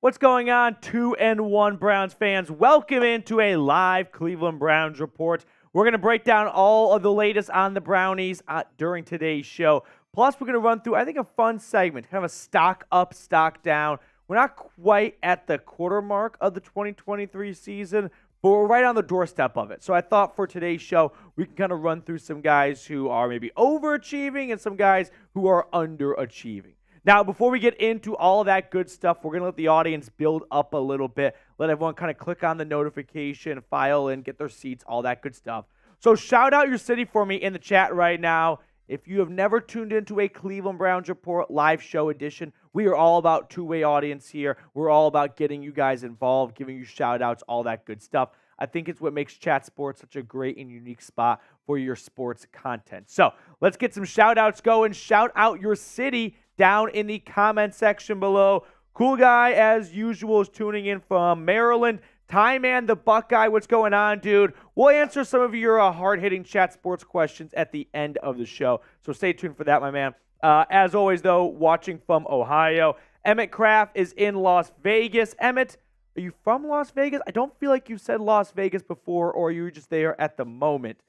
What's going on, 2-1 Browns fans? Welcome into a live Cleveland Browns report. We're going to break down all of the latest on the Brownies during today's show. Plus, we're going to run through, I think, a fun segment, kind of a stock up, stock down. We're not quite at the quarter mark of the 2023 season, but we're right on the doorstep of it. So I thought for today's show, we can kind of run through some guys who are maybe overachieving and some guys who are underachieving. Now, before we get into all of that good stuff, we're going to let the audience build up a little bit. Let everyone kind of click on the notification, file in, get their seats, all that good stuff. So shout out your city for me in the chat right now. If you have never tuned into a Cleveland Browns Report live show edition, we are all about two-way audience here. We're all about getting you guys involved, giving you shout outs, all that good stuff. I think it's what makes Chat Sports such a great and unique spot for your sports content. So let's get some shout outs going. Shout out your city down in the comment section below. Cool Guy, as usual, is tuning in from Maryland. Ty Man, the Buckeye, what's going on, dude? We'll answer some of your hard-hitting Chat Sports questions at the end of the show, so stay tuned for that, my man. As always, though, watching from Ohio, Emmett Kraft is in Las Vegas. Emmett, are you from Las Vegas? I don't feel like you said Las Vegas before, or you were just there at the moment.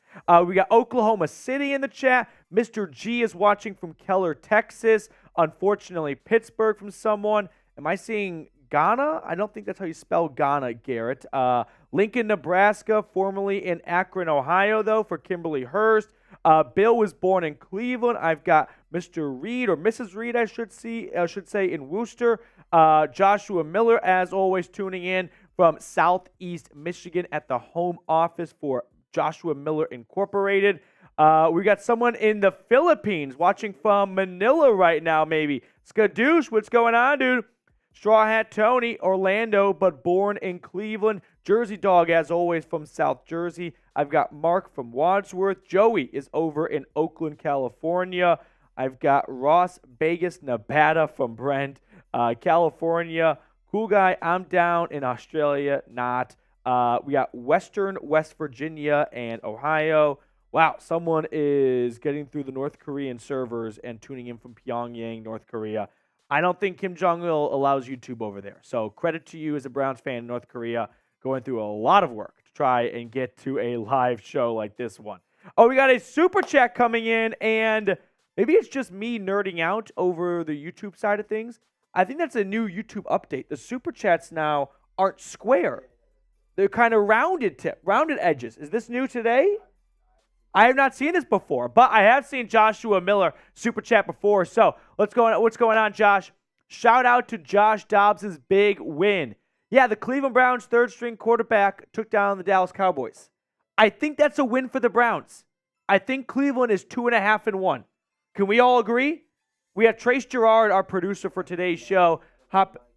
We got Oklahoma City in the chat. Mr. G is watching from Keller, Texas. Unfortunately, Pittsburgh from someone. Am I seeing Ghana? I don't think that's how you spell Ghana, Garrett. Lincoln, Nebraska, formerly in Akron, Ohio, though, for Kimberly Hurst. Bill was born in Cleveland. I've got Mr. Reed, or Mrs. Reed, I should say, in Worcester. Joshua Miller, as always, tuning in from Southeast Michigan at the home office for Joshua Miller Incorporated. We got someone in the Philippines watching from Manila right now, maybe. Skadoosh, what's going on, dude? Straw Hat Tony, Orlando, but born in Cleveland. Jersey Dog, as always, from South Jersey. I've got Mark from Wadsworth. Joey is over in Oakland, California. I've got Ross, Vegas, Nevada from Brent, California. Cool Guy, I'm down in Australia, not. We got Western West Virginia and Ohio. Wow, someone is getting through the North Korean servers and tuning in from Pyongyang, North Korea. I don't think Kim Jong-il allows YouTube over there. So credit to you as a Browns fan in North Korea, going through a lot of work to try and get to a live show like this one. Oh, we got a super chat coming in, and maybe it's just me nerding out over the YouTube side of things. I think that's a new YouTube update. The super chats now aren't square. They're kind of rounded edges. Is this new today? I have not seen this before, but I have seen Joshua Miller super chat before. So what's going on, Josh? Shout out to Josh Dobbs' big win. Yeah, the Cleveland Browns third-string quarterback took down the Dallas Cowboys. I think that's a win for the Browns. I think Cleveland is 2.5-1. Can we all agree? We have Trace Gerard, our producer for today's show.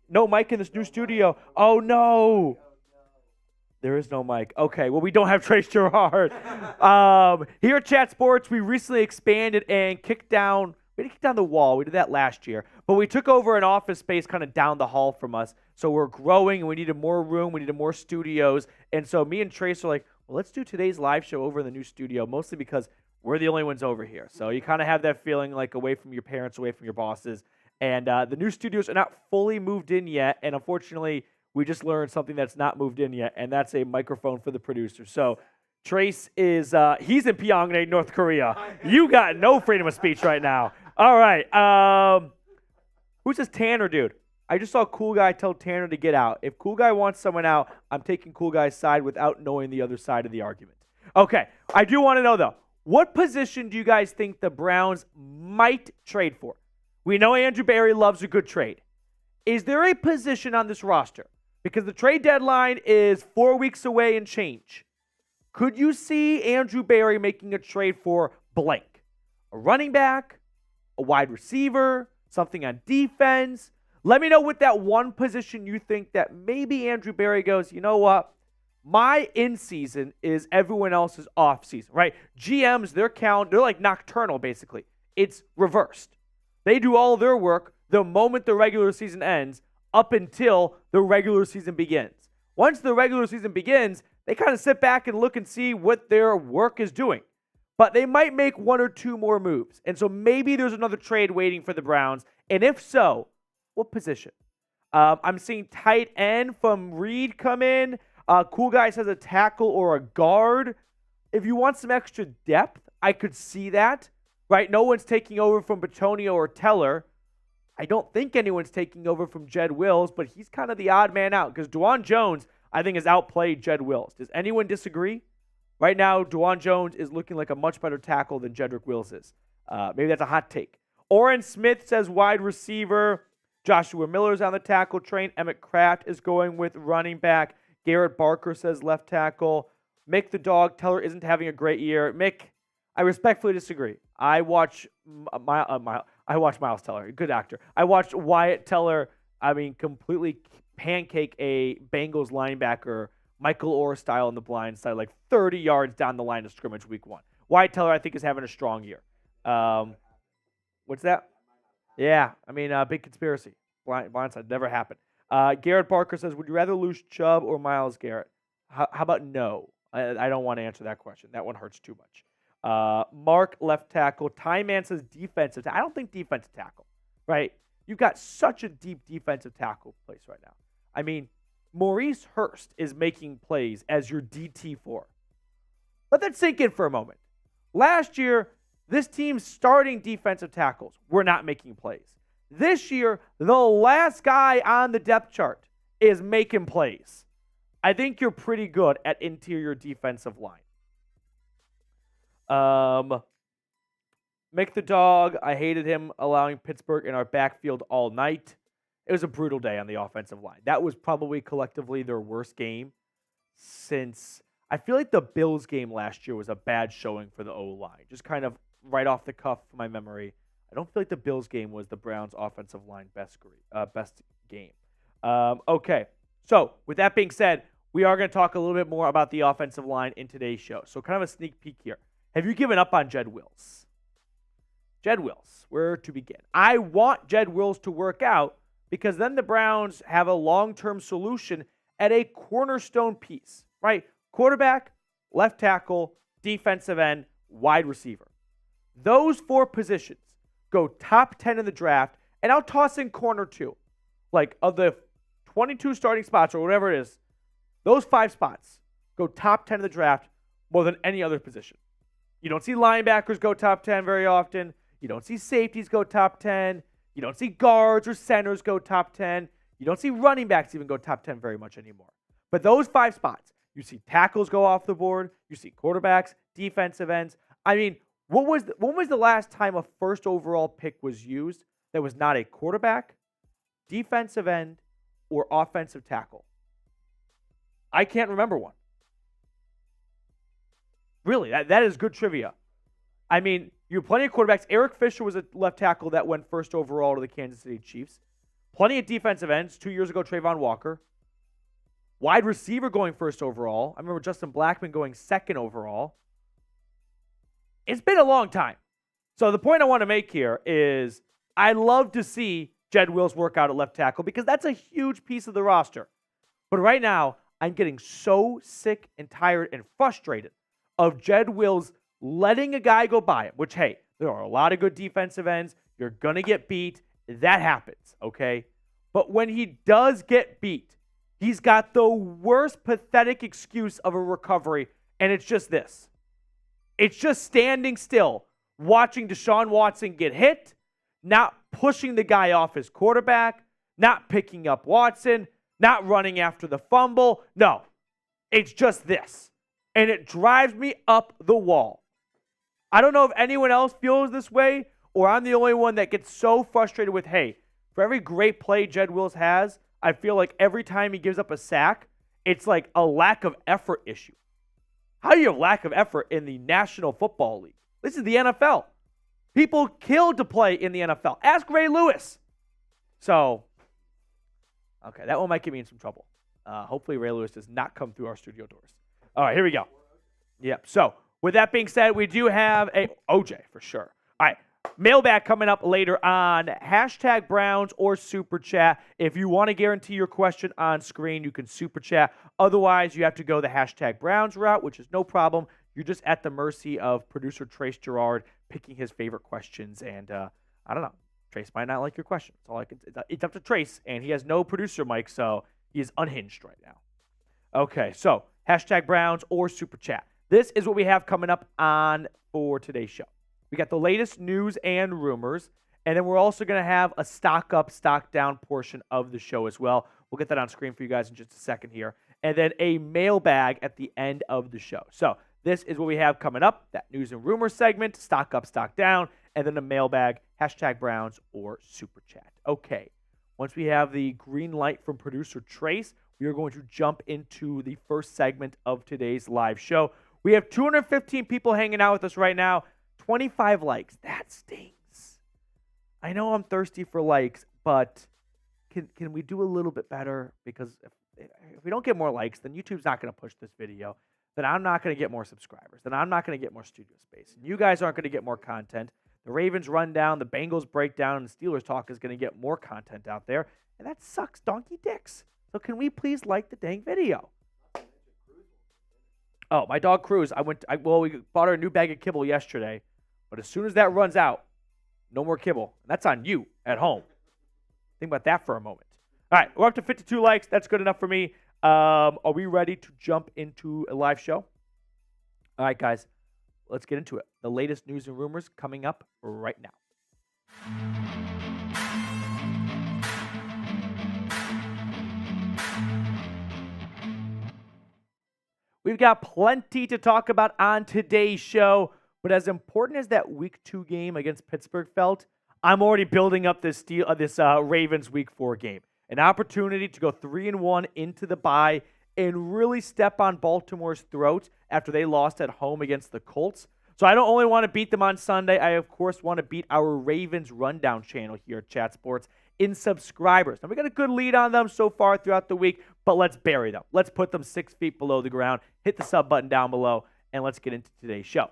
No mic in this new studio. Oh, no. There is no mic. Okay, well, we don't have Trace Gerard. Here at Chat Sports, we recently expanded and kicked down the wall. We did that last year. But we took over an office space kind of down the hall from us. So we're growing, and we needed more room. We needed more studios. And so me and Trace are like, well, let's do today's live show over in the new studio, mostly because we're the only ones over here. So you kind of have that feeling like away from your parents, away from your bosses. And the new studios are not fully moved in yet. And unfortunately, we just learned something that's not moved in yet, and that's a microphone for the producer. So Trace is he's in Pyongyang, North Korea. You got no freedom of speech right now. All right. Who's this Tanner dude? I just saw Cool Guy tell Tanner to get out. If Cool Guy wants someone out, I'm taking Cool Guy's side without knowing the other side of the argument. Okay. I do want to know, though, what position do you guys think the Browns might trade for? We know Andrew Berry loves a good trade. Is there a position on this roster? Because the trade deadline is 4 weeks away and change. Could you see Andrew Berry making a trade for blank? A running back? A wide receiver? Something on defense? Let me know what that one position you think that maybe Andrew Berry goes, you know what? My in-season is everyone else's off-season, right? GMs, they're like nocturnal, basically. It's reversed. They do all their work the moment the regular season ends, up until the regular season begins. Once the regular season begins, they kind of sit back and look and see what their work is doing. But they might make one or two more moves. And so maybe there's another trade waiting for the Browns. And if so, what position? I'm seeing tight end from Reed come in. Cool Guy says a tackle or a guard. If you want some extra depth, I could see that. Right? No one's taking over from Bitonio or Teller. I don't think anyone's taking over from Jedrick Wills, but he's kind of the odd man out because Dwan Jones, I think, has outplayed Jedrick Wills. Does anyone disagree? Right now, Dwan Jones is looking like a much better tackle than Jedrick Wills is. Maybe that's a hot take. Oren Smith says wide receiver. Joshua Miller's on the tackle train. Emmett Kraft is going with running back. Garrett Barker says left tackle. Mick the Dog Teller isn't having a great year. Mick, I respectfully disagree. I watch Miles Teller, good actor. I watched Wyatt Teller, completely pancake a Bengals linebacker, Michael Orr style on the blind side, like 30 yards down the line of scrimmage week 1. Wyatt Teller, I think, is having a strong year. What's that? Yeah, big conspiracy. Blindside, never happened. Garrett Barker says, would you rather lose Chubb or Myles Garrett? How about no? I don't want to answer that question. That one hurts too much. Mark, left tackle. Ty Man says defensive. I don't think defensive tackle, right? You've got such a deep defensive tackle place right now. Maurice Hurst is making plays as your DT4. Let that sink in for a moment. Last year, this team's starting defensive tackles were not making plays. This year, the last guy on the depth chart is making plays. I think you're pretty good at interior defensive line. Mick the Dog, I hated him allowing Pittsburgh in our backfield all night. It was a brutal day on the offensive line. That was probably collectively their worst game since I feel like the Bills game last year was a bad showing for the O-line. Just kind of right off the cuff from my memory. I don't feel like the Bills game was the Browns' offensive line best game. Okay, so with that being said, we are going to talk a little bit more about the offensive line in today's show. So kind of a sneak peek here. Have you given up on Jedrick Wills? Jedrick Wills, where to begin? I want Jedrick Wills to work out because then the Browns have a long-term solution at a cornerstone piece, right? Quarterback, left tackle, defensive end, wide receiver. Those 4 positions go top 10 in the draft, and I'll toss in corner too. Like, of the 22 starting spots or whatever it is, those 5 spots go top 10 in the draft more than any other position. You don't see linebackers go top 10 very often. You don't see safeties go top 10. You don't see guards or centers go top 10. You don't see running backs even go top 10 very much anymore. But those 5 spots, you see tackles go off the board. You see quarterbacks, defensive ends. When was the last time a first overall pick was used that was not a quarterback, defensive end, or offensive tackle? I can't remember one. Really, that is good trivia. You have plenty of quarterbacks. Eric Fisher was a left tackle that went first overall to the Kansas City Chiefs. Plenty of defensive ends. 2 years ago, Trayvon Walker. Wide receiver going first overall. I remember Justin Blackmon going second overall. It's been a long time. So the point I want to make here is I love to see Jedrick Wills work out at left tackle because that's a huge piece of the roster. But right now, I'm getting so sick and tired and frustrated of Jedrick Wills letting a guy go by him, which, hey, there are a lot of good defensive ends. You're going to get beat. That happens, okay? But when he does get beat, he's got the worst pathetic excuse of a recovery, and it's just this. It's just standing still, watching Deshaun Watson get hit, not pushing the guy off his quarterback, not picking up Watson, not running after the fumble. No, it's just this. And it drives me up the wall. I don't know if anyone else feels this way or I'm the only one that gets so frustrated with, hey, for every great play Jedrick Wills has, I feel like every time he gives up a sack, it's like a lack of effort issue. How do you have lack of effort in the National Football League? This is the NFL. People kill to play in the NFL. Ask Ray Lewis. So, okay, that one might get me in some trouble. Hopefully Ray Lewis does not come through our studio doors. All right, here we go. Yep, so with that being said, we do have a OJ for sure. All right, mailbag coming up later on. Hashtag Browns or Super Chat. If you want to guarantee your question on screen, you can Super Chat. Otherwise, you have to go the hashtag Browns route, which is no problem. You're just at the mercy of producer Trace Gerard picking his favorite questions. And I don't know. Trace might not like your question. It's all I can. It's up to Trace, and he has no producer mic, so he is unhinged right now. Okay, so hashtag Browns or Super Chat. This is what we have coming up on for today's show. We got the latest news and rumors, and then we're also going to have a stock up, stock down portion of the show as well. We'll get that on screen for you guys in just a second here. And then a mailbag at the end of the show. So this is what we have coming up, that news and rumor segment, stock up, stock down, and then a mailbag, hashtag Browns or Super Chat. Okay, once we have the green light from producer Trace, we are going to jump into the first segment of today's live show. We have 215 people hanging out with us right now, 25 likes. That stings. I know I'm thirsty for likes, but can we do a little bit better? Because if we don't get more likes, then YouTube's not going to push this video. Then I'm not going to get more subscribers. Then I'm not going to get more studio space. And you guys aren't going to get more content. The Ravens rundown, the Bengals breakdown, and the Steelers talk is going to get more content out there. And that sucks donkey dicks. So can we please like the dang video? Oh, my dog Cruz. We bought her a new bag of kibble yesterday. But as soon as that runs out, no more kibble. And that's on you at home. Think about that for a moment. All right, we're up to 52 likes. That's good enough for me. Are we ready to jump into a live show? All right, guys, let's get into it. The latest news and rumors coming up right now. We've got plenty to talk about on today's show, but as important as that Week 2 game against Pittsburgh felt, I'm already building up this Ravens Week 4 game. An opportunity to go 3-1 into the bye and really step on Baltimore's throat after they lost at home against the Colts. So I don't only want to beat them on Sunday, I of course want to beat our Ravens Rundown channel here at Chat Sports in subscribers. Now we got a good lead on them so far throughout the week, but let's bury them. Let's put them 6 feet below the ground, hit the sub button down below, and let's get into today's show.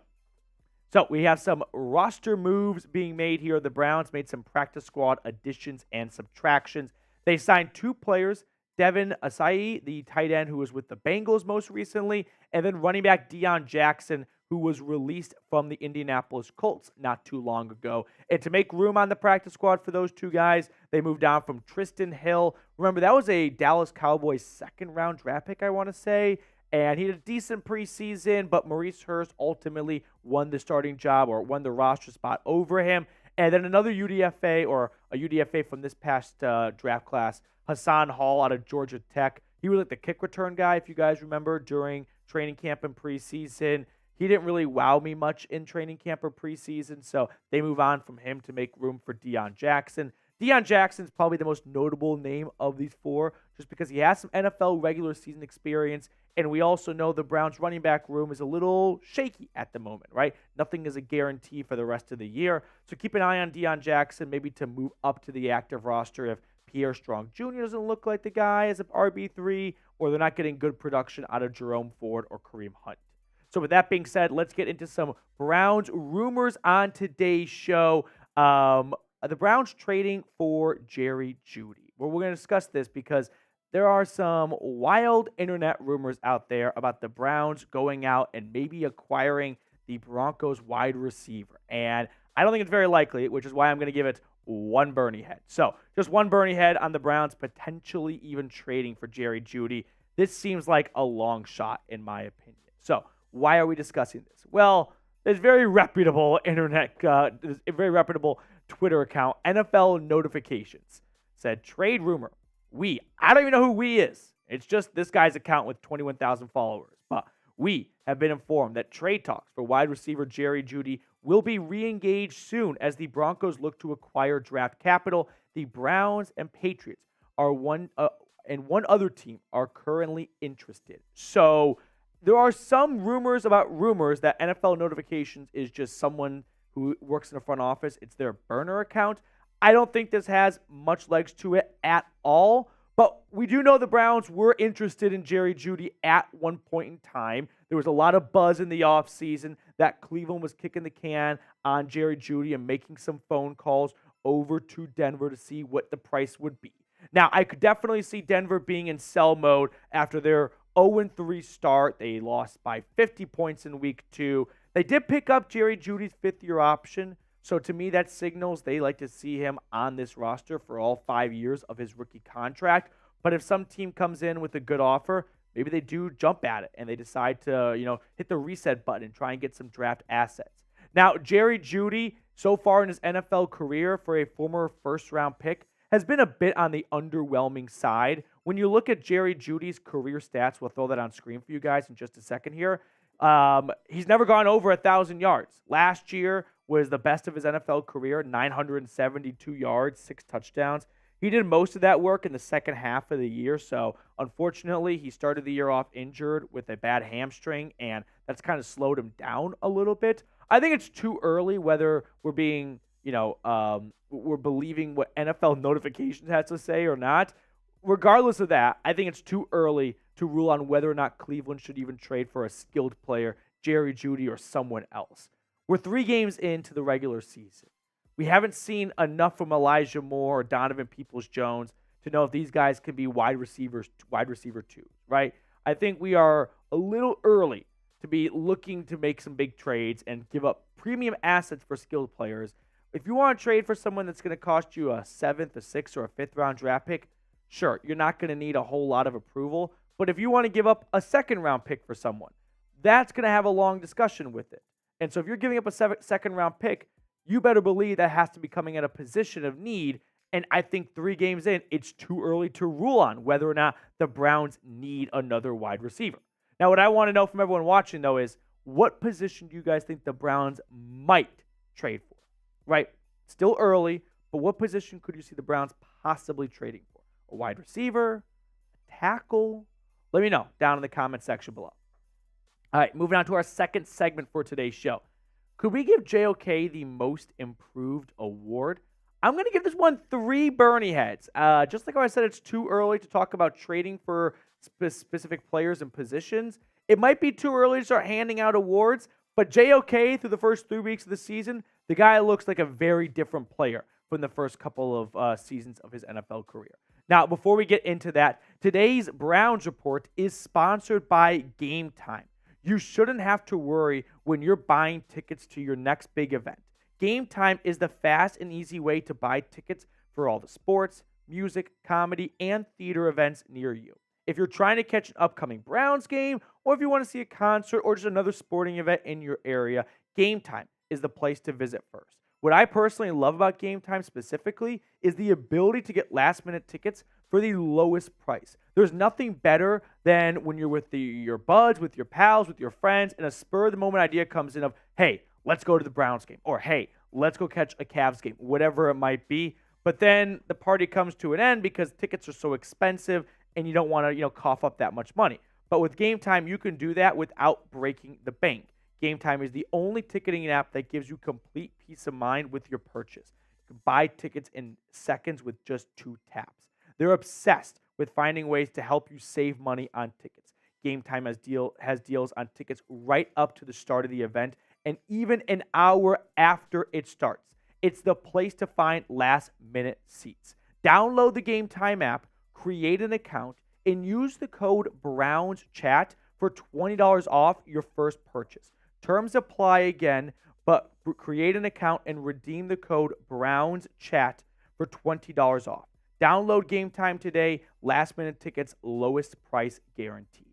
So we have some roster moves being made here. The Browns made some practice squad additions and subtractions. They signed 2 players, Devin Asai, the tight end who was with the Bengals most recently, and then running back Deion Jackson, who was released from the Indianapolis Colts not too long ago. And to make room on the practice squad for those 2 guys, they moved on from Tristan Hill. Remember, that was a Dallas Cowboys second-round draft pick, I want to say. And he had a decent preseason, but Maurice Hurst ultimately won the starting job or won the roster spot over him. And then another UDFA or a UDFA from this past draft class, Hassan Hall out of Georgia Tech. He was like the kick return guy, if you guys remember, during training camp and preseason. He didn't really wow me much in training camp or preseason, so they move on from him to make room for Deion Jackson. Deion Jackson is probably the most notable name of these 4 just because he has some NFL regular season experience, and we also know the Browns running back room is a little shaky at the moment, right? Nothing is a guarantee for the rest of the year, so keep an eye on Deion Jackson maybe to move up to the active roster if Pierre Strong Jr. doesn't look like the guy as an RB3, or they're not getting good production out of Jerome Ford or Kareem Hunt. So with that being said, let's get into some Browns rumors on today's show. The Browns trading for Jerry Jeudy. Well, we're going to discuss this because there are some wild internet rumors out there about the Browns going out and maybe acquiring the Broncos wide receiver. And I don't think it's very likely, which is why I'm going to give it 1 Bernie head. So just 1 Bernie head on the Browns potentially even trading for Jerry Jeudy. This seems like a long shot in my opinion. So why are we discussing this? Well, there's very reputable very reputable Twitter account, NFL Notifications, said trade rumor. I don't even know who we is. It's just this guy's account with 21,000 followers. But we have been informed that trade talks for wide receiver Jerry Jeudy will be re-engaged soon as the Broncos look to acquire draft capital. The Browns and Patriots are and one other team are currently interested. So there are some rumors about rumors that NFL Notifications is just someone who works in the front office. It's their burner account. I don't think this has much legs to it at all, but we do know the Browns were interested in Jerry Jeudy at one point in time. There was a lot of buzz in the offseason that Cleveland was kicking the can on Jerry Jeudy and making some phone calls over to Denver to see what the price would be. Now, I could definitely see Denver being in sell mode after their 0-3 start. They lost by 50 points in week 2. They did pick up Jerry Jeudy's 5th-year option, So to me, that signals they like to see him on this roster for all 5 years of his rookie contract. But if some team comes in with a good offer, maybe they do jump at it and they decide to, hit the reset button and try and get some draft assets. Now, Jerry Jeudy, so far in his NFL career for a former first-round pick, has been a bit on the underwhelming side. When you look at Jerry Jeudy's career stats, we'll throw that on screen for you guys in just a second here. He's never gone over 1,000 yards. Last year was the best of his NFL career, 972 yards, 6 touchdowns. He did most of that work in the second half of the year, so unfortunately, he started the year off injured with a bad hamstring, and that's kind of slowed him down a little bit. I think it's too early whether we're being, we're believing what NFL notifications has to say or not. Regardless of that, I think it's too early to rule on whether or not Cleveland should even trade for a skilled player, Jerry Jeudy or someone else. We're 3 games into the regular season. We haven't seen enough from Elijah Moore or Donovan Peoples-Jones to know if these guys can be wide receiver 2, right? I think we are a little early to be looking to make some big trades and give up premium assets for skilled players. If you want to trade for someone that's going to cost you a 7th, a 6th, or a 5th round draft pick, sure, you're not going to need a whole lot of approval. But if you want to give up a 2nd round pick for someone, that's going to have a long discussion with it. And so if you're giving up a 2nd round pick, you better believe that has to be coming at a position of need. And I think 3 games in, it's too early to rule on whether or not the Browns need another wide receiver. Now, what I want to know from everyone watching, though, is what position do you guys think the Browns might trade for? Right? Still early, but what position could you see the Browns possibly trading for? A wide receiver? A tackle? Let me know down in the comment section below. All right, moving on to our second segment for today's show. Could we give JOK the Most Improved award? I'm going to give this one 3 Bernie heads. Just like how I said, it's too early to talk about trading for specific players and positions. It might be too early to start handing out awards, but JOK, through the first 3 weeks of the season, the guy looks like a very different player from the first couple of seasons of his NFL career. Now, before we get into that, today's Browns Report is sponsored by Game Time. You shouldn't have to worry when you're buying tickets to your next big event. Game Time is the fast and easy way to buy tickets for all the sports, music, comedy, and theater events near you. If you're trying to catch an upcoming Browns game, or if you want to see a concert or just another sporting event in your area, Game Time is the place to visit first. What I personally love about Game Time specifically is the ability to get last-minute tickets for the lowest price. There's nothing better than when you're with your buds, with your pals, with your friends, and a spur-of-the-moment idea comes in of, hey, let's go to the Browns game, or hey, let's go catch a Cavs game, whatever it might be. But then the party comes to an end because tickets are so expensive and you don't want to, cough up that much money. But with Game Time, you can do that without breaking the bank. Game Time is the only ticketing app that gives you complete peace of mind with your purchase. You can buy tickets in seconds with just 2 taps. They're obsessed with finding ways to help you save money on tickets. Game Time has deals on tickets right up to the start of the event and even an hour after it starts. It's the place to find last-minute seats. Download the Game Time app, create an account, and use the code BROWNSCHAT for $20 off your first purchase. Terms apply again, but create an account and redeem the code BROWNSCHAT for $20 off. Download Game Time today. Last-minute tickets, lowest price guaranteed.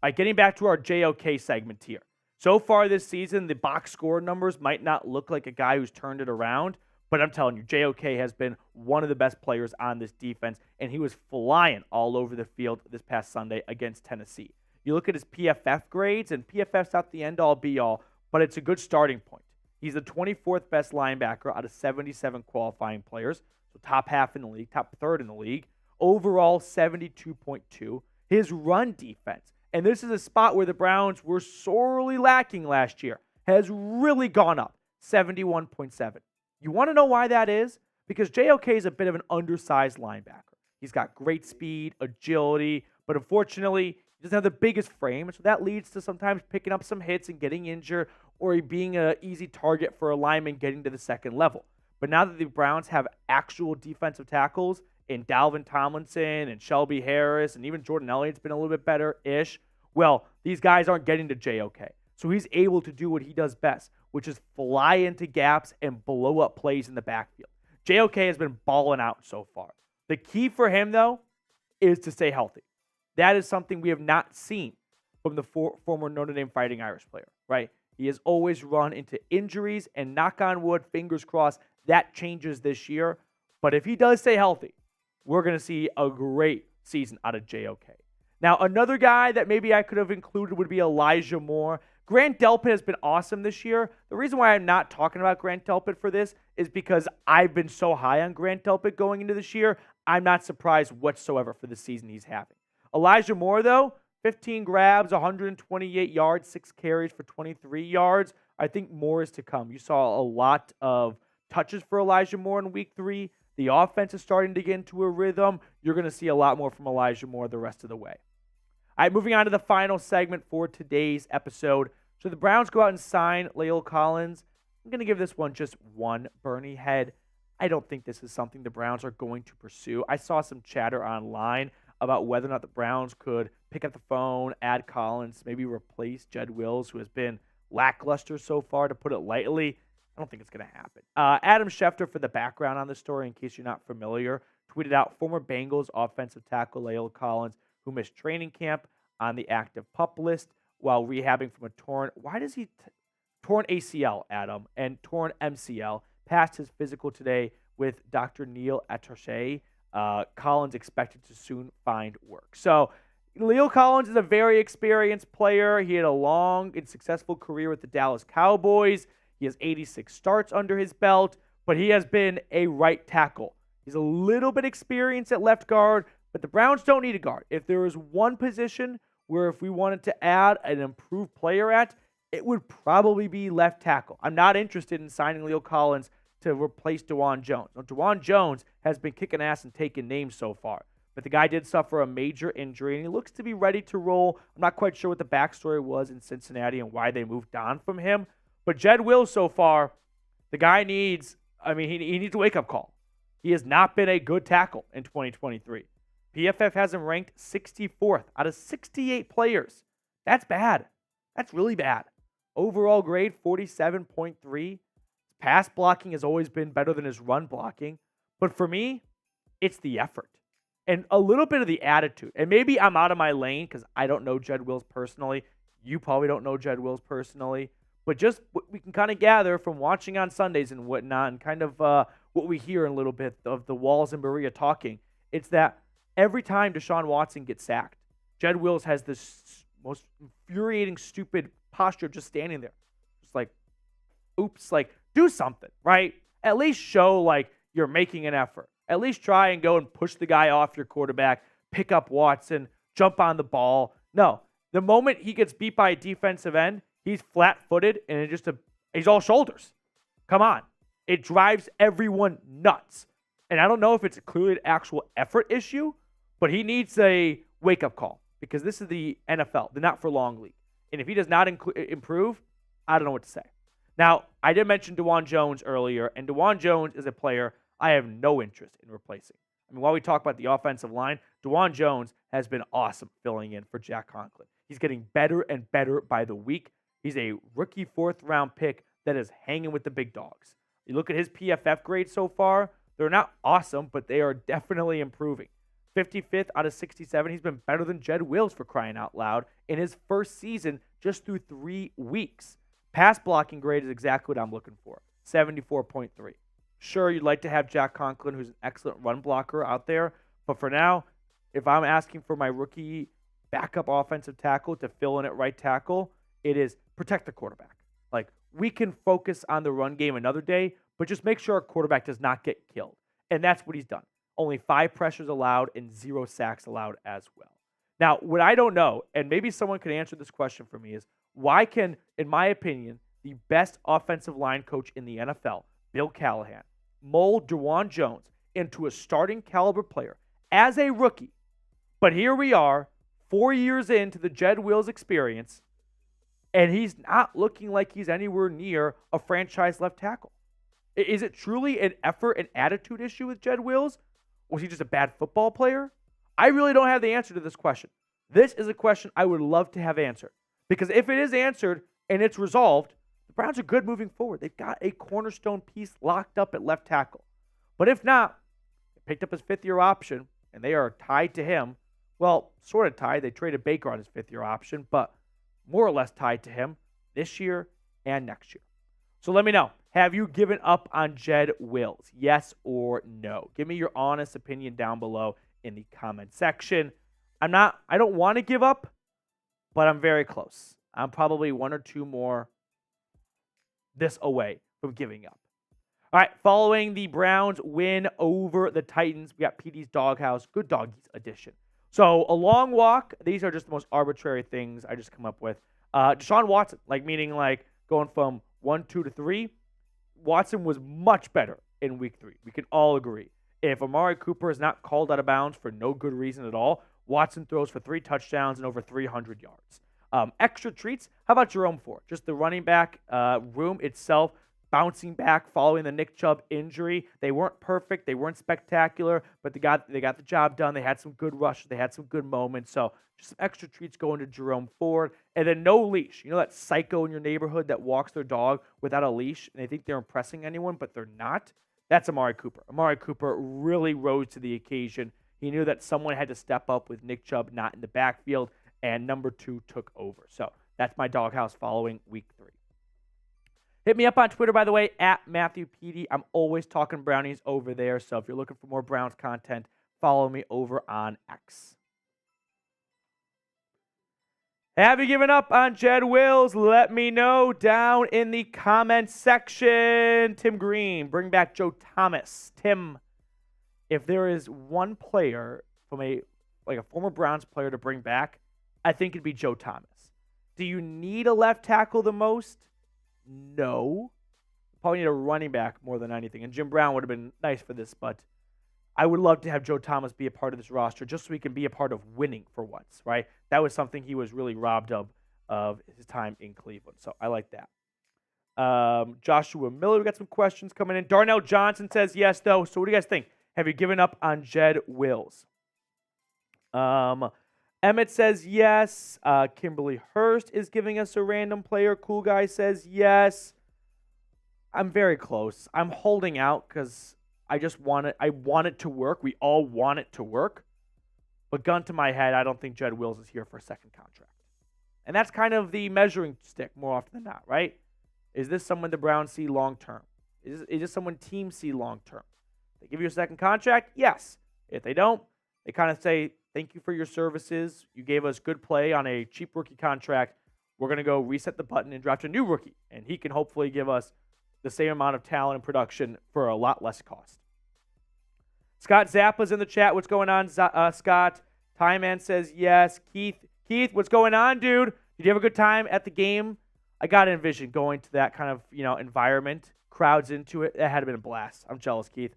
All right, getting back to our JOK segment here. So far this season, the box score numbers might not look like a guy who's turned it around, but I'm telling you, JOK has been one of the best players on this defense, and he was flying all over the field this past Sunday against Tennessee. You look at his PFF grades, and PFF's not the end-all, be-all, but it's a good starting point. He's the 24th best linebacker out of 77 qualifying players, so top half in the league, top third in the league. Overall, 72.2. His run defense, and this is a spot where the Browns were sorely lacking last year, has really gone up, 71.7. You want to know why that is? Because JOK is a bit of an undersized linebacker. He's got great speed, agility, but unfortunately, he doesn't have the biggest frame, so that leads to sometimes picking up some hits and getting injured, or being an easy target for a lineman getting to the second level. But now that the Browns have actual defensive tackles in Dalvin Tomlinson and Shelby Harris, and even Jordan Elliott's been a little bit better-ish, well, these guys aren't getting to JOK. So he's able to do what he does best, which is fly into gaps and blow up plays in the backfield. JOK has been balling out so far. The key for him, though, is to stay healthy. That is something we have not seen from the former Notre Dame Fighting Irish player, right? He has always run into injuries, and knock on wood, fingers crossed, that changes this year. But if he does stay healthy, we're going to see a great season out of JOK. Now, another guy that maybe I could have included would be Elijah Moore. Grant Delpit has been awesome this year. The reason why I'm not talking about Grant Delpit for this is because I've been so high on Grant Delpit going into this year. I'm not surprised whatsoever for the season he's having. Elijah Moore, though, 15 grabs, 128 yards, 6 carries for 23 yards. I think more is to come. You saw a lot of touches for Elijah Moore in week 3. The offense is starting to get into a rhythm. You're going to see a lot more from Elijah Moore the rest of the way. All right, moving on to the final segment for today's episode. So the Browns go out and sign La'el Collins. I'm going to give this one just one Bernie head. I don't think this is something the Browns are going to pursue. I saw some chatter online about whether or not the Browns could pick up the phone, add Collins, maybe replace Jedrick Wills, who has been lackluster so far, to put it lightly. I don't think it's going to happen. Adam Schefter, for the background on the story, in case you're not familiar, tweeted out former Bengals offensive tackle La'el Collins, who missed training camp on the active PUP list while rehabbing from a torn ACL, Adam, and torn MCL, passed his physical today with Dr. Neil Attaché. Collins expected to soon find work. So La'el Collins is a very experienced player. He had a long and successful career with the Dallas Cowboys. He has 86 starts under his belt, but he has been a right tackle. He's a little bit experienced at left guard, but the Browns don't need a guard. If there is one position where if we wanted to add an improved player at, it would probably be left tackle. I'm not interested in signing La'el Collins to replace DeJuan Jones. Now, DeJuan Jones has been kicking ass and taking names so far, but the guy did suffer a major injury, and he looks to be ready to roll. I'm not quite sure what the backstory was in Cincinnati and why they moved on from him, but Jedrick Wills so far, the guy needs, he needs a wake-up call. He has not been a good tackle in 2023. PFF has him ranked 64th out of 68 players. That's bad. That's really bad. Overall grade, 47.3. Pass blocking has always been better than his run blocking. But for me, it's the effort and a little bit of the attitude. And maybe I'm out of my lane because I don't know Jedrick Wills personally. You probably don't know Jedrick Wills personally. But just what we can kind of gather from watching on Sundays and whatnot, and kind of what we hear in a little bit of the Walls and Berea talking, it's that every time Deshaun Watson gets sacked, Jedrick Wills has this most infuriating, stupid posture just standing there. Just like, oops, like, do something, right? At least show, like, you're making an effort. At least try and go and push the guy off your quarterback, pick up Watson, jump on the ball. No, the moment he gets beat by a defensive end, he's flat-footed and he's all shoulders. Come on. It drives everyone nuts. And I don't know if it's clearly an actual effort issue, but he needs a wake-up call because this is the NFL, the not-for-long league. And if he does not improve, I don't know what to say. Now, I did mention DeJuan Jones earlier, and DeJuan Jones is a player I have no interest in replacing. While we talk about the offensive line, DeJuan Jones has been awesome filling in for Jack Conklin. He's getting better and better by the week. He's a rookie 4th-round pick that is hanging with the big dogs. You look at his PFF grades so far, they're not awesome, but they are definitely improving. 55th out of 67. He's been better than Jedrick Wills, for crying out loud, in his first season just through 3 weeks. Pass blocking grade is exactly what I'm looking for, 74.3. Sure, you'd like to have Jack Conklin, who's an excellent run blocker, out there, but for now, if I'm asking for my rookie backup offensive tackle to fill in at right tackle, it is protect the quarterback. Like, we can focus on the run game another day, but just make sure our quarterback does not get killed. And that's what he's done. Only 5 pressures allowed and 0 sacks allowed as well. Now, what I don't know, and maybe someone could answer this question for me, is why can, in my opinion, the best offensive line coach in the NFL, Bill Callahan, mold DeJuan Jones into a starting caliber player as a rookie? But here we are, 4 years into the Jedrick Wills experience, and he's not looking like he's anywhere near a franchise left tackle. Is it truly an effort and attitude issue with Jedrick Wills? Was he just a bad football player? I really don't have the answer to this question. This is a question I would love to have answered. Because if it is answered and it's resolved, the Browns are good moving forward. They've got a cornerstone piece locked up at left tackle. But if not, they picked up his fifth-year option, and they are tied to him. Well, sort of tied. They traded Baker on his fifth-year option, but more or less tied to him this year and next year. So let me know. Have you given up on Jedrick Wills? Yes or no? Give me your honest opinion down below in the comment section. I don't want to give up, but I'm very close. I'm probably one or two more this away from giving up. All right, following the Browns win over the Titans, we got PD's Doghouse, Good Doggies edition. So a long walk. These are just the most arbitrary things I just come up with. Deshaun Watson, meaning going from 1, 2 to 3. Watson was much better in week 3. We can all agree. If Amari Cooper is not called out of bounds for no good reason at all, Watson throws for 3 touchdowns and over 300 yards. Extra treats, how about Jerome Ford? Just the running back room itself, bouncing back following the Nick Chubb injury. They weren't perfect. They weren't spectacular, but they got the job done. They had some good rushes. They had some good moments. So just some extra treats going to Jerome Ford. And then no leash. You know that psycho in your neighborhood that walks their dog without a leash, and they think they're impressing anyone, but they're not? That's Amari Cooper. Amari Cooper really rose to the occasion. He knew that someone had to step up with Nick Chubb not in the backfield, and number 2 took over. So that's my doghouse following week 3. Hit me up on Twitter, by the way, at Matthew PD. I'm always talking Brownies over there, so if you're looking for more Browns content, follow me over on X. Have you given up on Jedrick Wills? Let me know down in the comments section. Tim Green, bring back Joe Thomas. Tim, if there is one player from a former Browns player to bring back, I think it'd be Joe Thomas. Do you need a left tackle the most? No. Probably need a running back more than anything. And Jim Brown would have been nice for this, but I would love to have Joe Thomas be a part of this roster just so he can be a part of winning for once, right? That was something he was really robbed of his time in Cleveland. So I like that. Joshua Miller, we got some questions coming in. Darnell Johnson says yes, though. So what do you guys think? Have you given up on Jedrick Wills? Emmett says yes. Kimberly Hurst is giving us a random player. Cool Guy says yes. I'm very close. I'm holding out because I want it to work. We all want it to work. But gun to my head, I don't think Jedrick Wills is here for a second contract. And that's kind of the measuring stick more often than not, right? Is this someone the Browns see long term? Is this someone teams see long term? They give you a second contract? Yes. If they don't, they kind of say, thank you for your services. You gave us good play on a cheap rookie contract. We're going to go reset the button and draft a new rookie. And he can hopefully give us the same amount of talent and production for a lot less cost. Scott Zappa's in the chat. What's going on, Scott? Ty Man says yes. Keith, what's going on, dude? Did you have a good time at the game? I got to envision going to that kind of environment, crowds into it. That had been a blast. I'm jealous, Keith.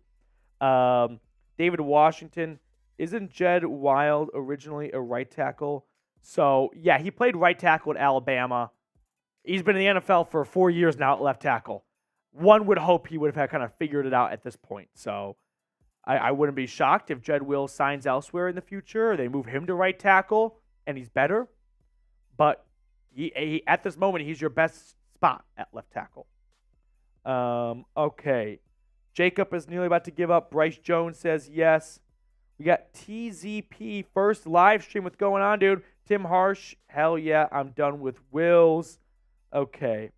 David Washington. Isn't Jed Wild originally a right tackle? So, yeah, he played right tackle at Alabama. He's been in the NFL for 4 years now at left tackle. One would hope he would have kind of figured it out at this point. So, I wouldn't be shocked if Jedrick Wills signs elsewhere in the future, or they move him to right tackle and he's better. But he at this moment, he's your best spot at left tackle. Okay. Jacob is nearly about to give up. Bryce Jones says yes. We got TZP first live stream. What's going on, dude? Tim Harsh, hell yeah, I'm done with Wills. Okay.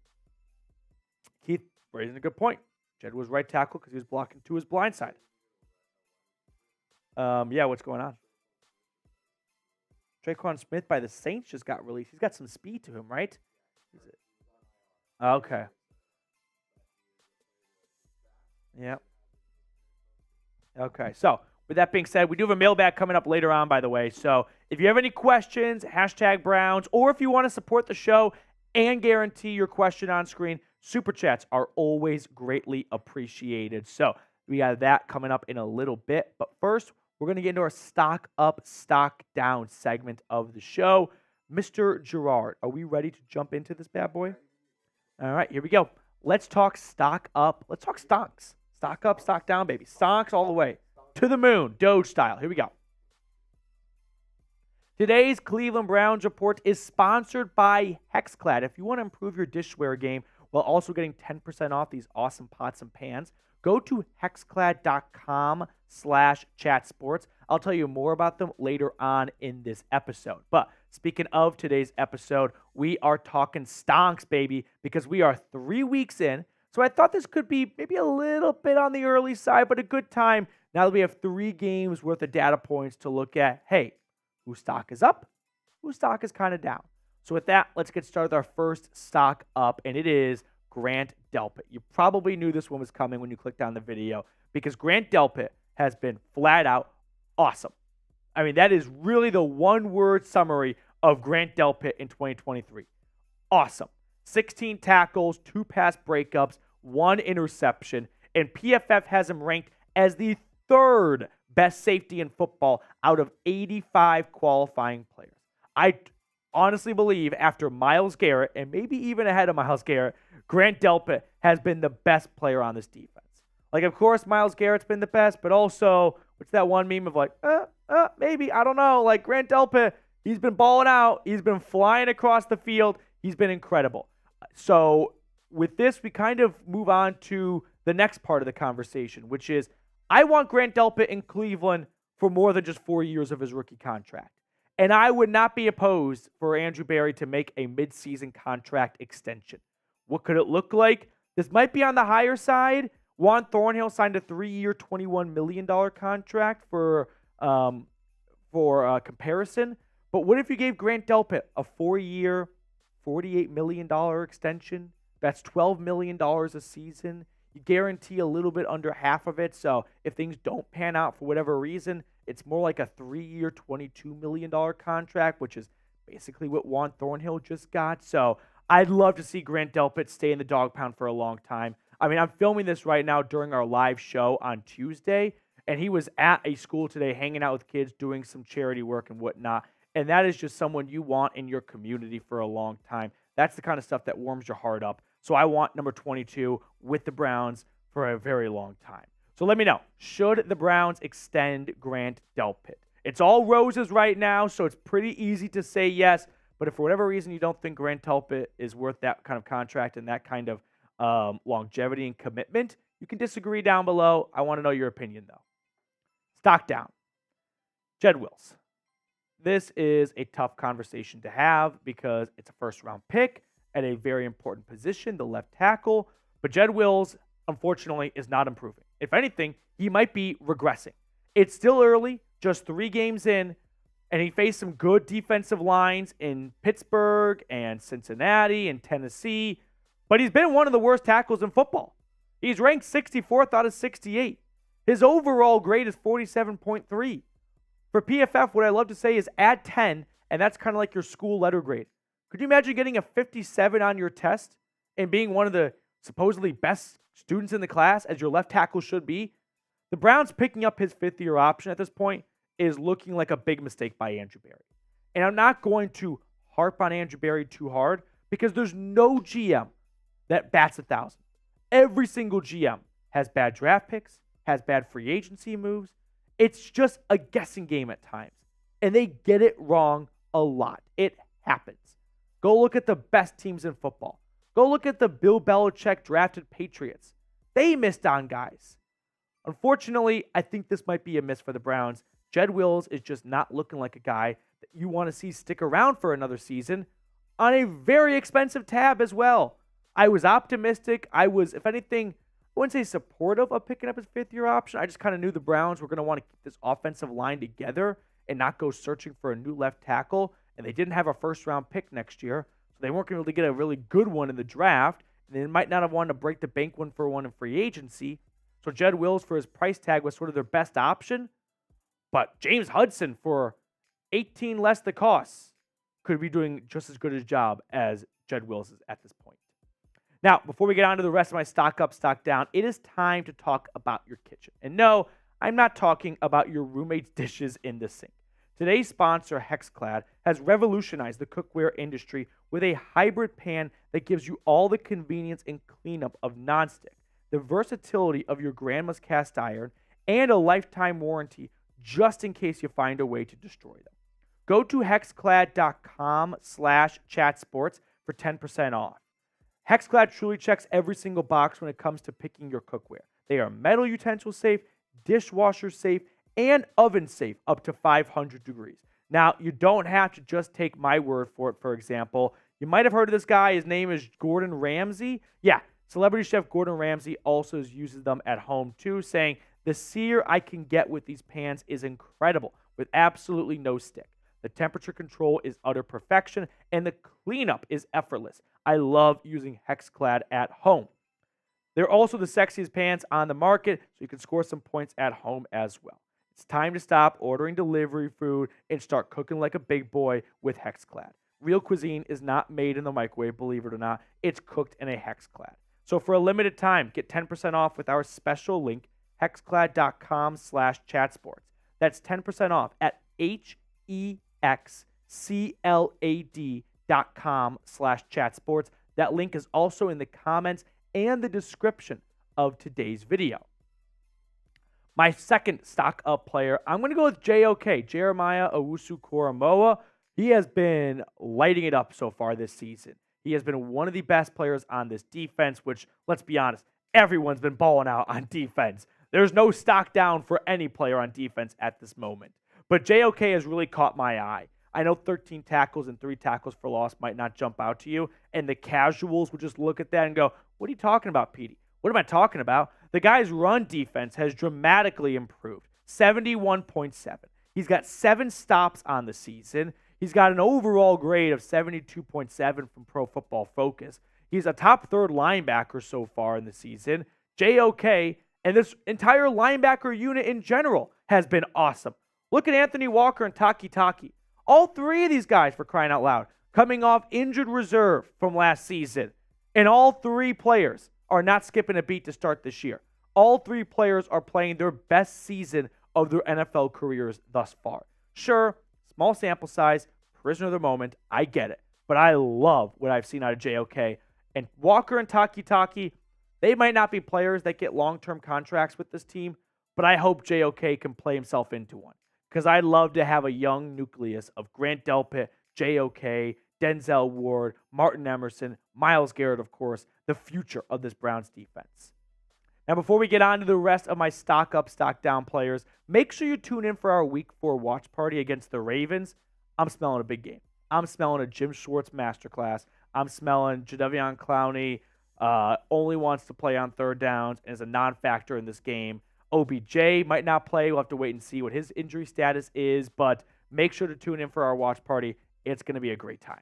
Keith raising a good point. Jed was right tackle because he was blocking to his blind side. Yeah, what's going on? Traquan Smith by the Saints just got released. He's got some speed to him, right? Is it? Okay. Yep. Okay, so with that being said, we do have a mailbag coming up later on, by the way. So if you have any questions, hashtag Browns, or if you want to support the show and guarantee your question on screen, super chats are always greatly appreciated. So we got that coming up in a little bit. But first, we're going to get into our stock up, stock down segment of the show. Mr. Gerard, are we ready to jump into this bad boy? All right, here we go. Let's talk stock up. Let's talk stocks. Stock up, stock down, baby. Stocks all the way. To the moon, Doge style. Here we go. Today's Cleveland Browns report is sponsored by HexClad. If you want to improve your dishware game, while also getting 10% off these awesome pots and pans. Go to hexclad.com/chatsports. I'll tell you more about them later on in this episode. But speaking of today's episode, we are talking stonks, baby, because we are 3 weeks in. So I thought this could be maybe a little bit on the early side, but a good time now that we have 3 games worth of data points to look at. Hey, whose stock is up? Whose stock is kind of down? So with that, let's get started with our first stock up, and it is Grant Delpit. You probably knew this one was coming when you clicked on the video because Grant Delpit has been flat out awesome. I mean, that is really the one-word summary of Grant Delpit in 2023. Awesome. 16 tackles, 2 pass breakups, 1 interception, and PFF has him ranked as the 3rd best safety in football out of 85 qualifying players. I honestly believe after Myles Garrett, and maybe even ahead of Myles Garrett, Grant Delpit has been the best player on this defense. Like, of course, Myles Garrett's been the best, but also, what's that one meme of like, maybe, I don't know. Like, Grant Delpit, he's been balling out. He's been flying across the field. He's been incredible. So, with this, we kind of move on to the next part of the conversation, which is, I want Grant Delpit in Cleveland for more than just 4 years of his rookie contract. And I would not be opposed for Andrew Berry to make a midseason contract extension. What could it look like? This might be on the higher side. Juan Thornhill signed a 3-year, $21 million contract for comparison. But what if you gave Grant Delpit a 4-year, $48 million extension? That's $12 million a season. You guarantee a little bit under half of it. So if things don't pan out for whatever reason, it's more like a 3-year, $22 million contract, which is basically what Juan Thornhill just got. So I'd love to see Grant Delpit stay in the dog pound for a long time. I mean, I'm filming this right now during our live show on Tuesday, and he was at a school today hanging out with kids, doing some charity work and whatnot. And that is just someone you want in your community for a long time. That's the kind of stuff that warms your heart up. So I want number 22 with the Browns for a very long time. So let me know, should the Browns extend Grant Delpit? It's all roses right now, so it's pretty easy to say yes. But if for whatever reason you don't think Grant Delpit is worth that kind of contract and that kind of longevity and commitment, you can disagree down below. I want to know your opinion, though. Stock down. Jedrick Wills. This is a tough conversation to have because it's a first-round pick at a very important position, the left tackle. But Jedrick Wills, unfortunately, is not improving. If anything, he might be regressing. It's still early, just 3 games in, and he faced some good defensive lines in Pittsburgh and Cincinnati and Tennessee, but he's been one of the worst tackles in football. He's ranked 64th out of 68. His overall grade is 47.3. For PFF, what I love to say is add 10, and that's kind of like your school letter grade. Could you imagine getting a 57 on your test and being one of the supposedly best students in the class, as your left tackle should be? The Browns picking up his 5th-year option at this point is looking like a big mistake by Andrew Berry. And I'm not going to harp on Andrew Berry too hard because there's no GM that bats 1,000. Every single GM has bad draft picks, has bad free agency moves. It's just a guessing game at times. And they get it wrong a lot. It happens. Go look at the best teams in football. Go look at the Bill Belichick drafted Patriots. They missed on guys. Unfortunately, I think this might be a miss for the Browns. Jedrick Wills is just not looking like a guy that you want to see stick around for another season on a very expensive tab as well. I was optimistic. I was, if anything, I wouldn't say supportive of picking up his 5th-year option. I just kind of knew the Browns were going to want to keep this offensive line together and not go searching for a new left tackle. And they didn't have a first-round pick next year, so they weren't going to get a really good one in the draft. And they might not have wanted to break the bank one for one in free agency. So Jedrick Wills for his price tag was sort of their best option. But James Hudson for 18 less the cost could be doing just as good a job as Jedrick Wills is at this point. Now, before we get on to the rest of my stock up, stock down, it is time to talk about your kitchen. And no, I'm not talking about your roommate's dishes in the sink. Today's sponsor, Hexclad, has revolutionized the cookware industry with a hybrid pan that gives you all the convenience and cleanup of nonstick, the versatility of your grandma's cast iron, and a lifetime warranty just in case you find a way to destroy them. Go to hexclad.com/chatsports for 10% off. HexClad truly checks every single box when it comes to picking your cookware. They are metal utensil safe, dishwasher safe, and oven safe up to 500 degrees. Now, you don't have to just take my word for it, for example. You might have heard of this guy. His name is Gordon Ramsay. Yeah, celebrity chef Gordon Ramsay also uses them at home too, saying, the sear I can get with these pans is incredible, with absolutely no stick. The temperature control is utter perfection, and the cleanup is effortless. I love using HexClad at home. They're also the sexiest pans on the market, so you can score some points at home as well. It's time to stop ordering delivery food and start cooking like a big boy with HexClad. Real cuisine is not made in the microwave, believe it or not. It's cooked in a HexClad. So for a limited time, get 10% off with our special link, hexclad.com/chatsports. That's 10% off at hexclad.com/chatsports. That link is also in the comments and the description of today's video. My second stock up player, I'm going to go with JOK, Jeremiah Owusu-Koramoah. He has been lighting it up so far this season. He has been one of the best players on this defense, which, let's be honest, everyone's been balling out on defense. There's no stock down for any player on defense at this moment. But JOK has really caught my eye. I know 13 tackles and 3 tackles for loss might not jump out to you, and the casuals would just look at that and go, what are you talking about, Petey? What am I talking about? The guy's run defense has dramatically improved, 71.7. He's got 7 stops on the season. He's got an overall grade of 72.7 from Pro Football Focus. He's a top 3rd linebacker so far in the season. JOK and this entire linebacker unit in general has been awesome. Look at Anthony Walker and Taki. All 3 of these guys, for crying out loud, coming off injured reserve from last season. And all 3 players are not skipping a beat to start this year. All 3 players are playing their best season of their NFL careers thus far. Sure, small sample size, prisoner of the moment, I get it. But I love what I've seen out of JOK. And Walker and Taki, they might not be players that get long-term contracts with this team, but I hope JOK can play himself into one. Because I'd love to have a young nucleus of Grant Delpit, JOK, Denzel Ward, Martin Emerson, Myles Garrett, of course, the future of this Browns defense. Now, before we get on to the rest of my stock up, stock down players, make sure you tune in for our Week 4 watch party against the Ravens. I'm smelling a big game. I'm smelling a Jim Schwartz masterclass. I'm smelling Jadeveon Clowney only wants to play on 3rd downs and is a non-factor in this game. OBJ might not play. We'll have to wait and see what his injury status is, but make sure to tune in for our watch party. It's going to be a great time.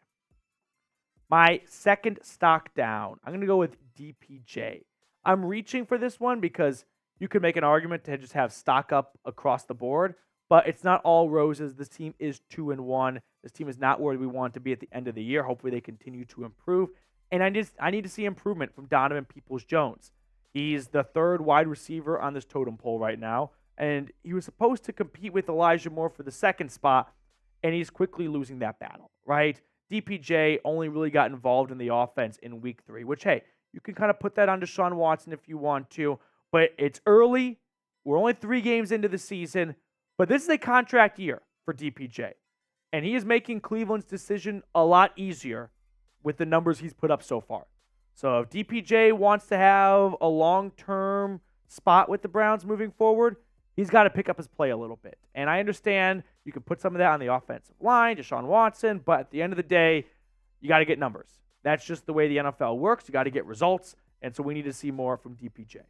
My second stock down, I'm going to go with DPJ. I'm reaching for this one because you could make an argument to just have stock up across the board, but it's not all roses. This team is 2-1. This team is not where we want to be at the end of the year. Hopefully they continue to improve, and I need to see improvement from Donovan Peoples-Jones. He's the 3rd wide receiver on this totem pole right now, and he was supposed to compete with Elijah Moore for the 2nd spot, and he's quickly losing that battle, right? DPJ only really got involved in the offense in Week 3, which, hey, you can kind of put that on Deshaun Watson if you want to, but it's early. We're only 3 games into the season, but this is a contract year for DPJ, and he is making Cleveland's decision a lot easier with the numbers he's put up so far. So if DPJ wants to have a long-term spot with the Browns moving forward, he's got to pick up his play a little bit. And I understand you can put some of that on the offensive line, Deshaun Watson, but at the end of the day, you got to get numbers. That's just the way the NFL works. You got to get results, and so we need to see more from DPJ.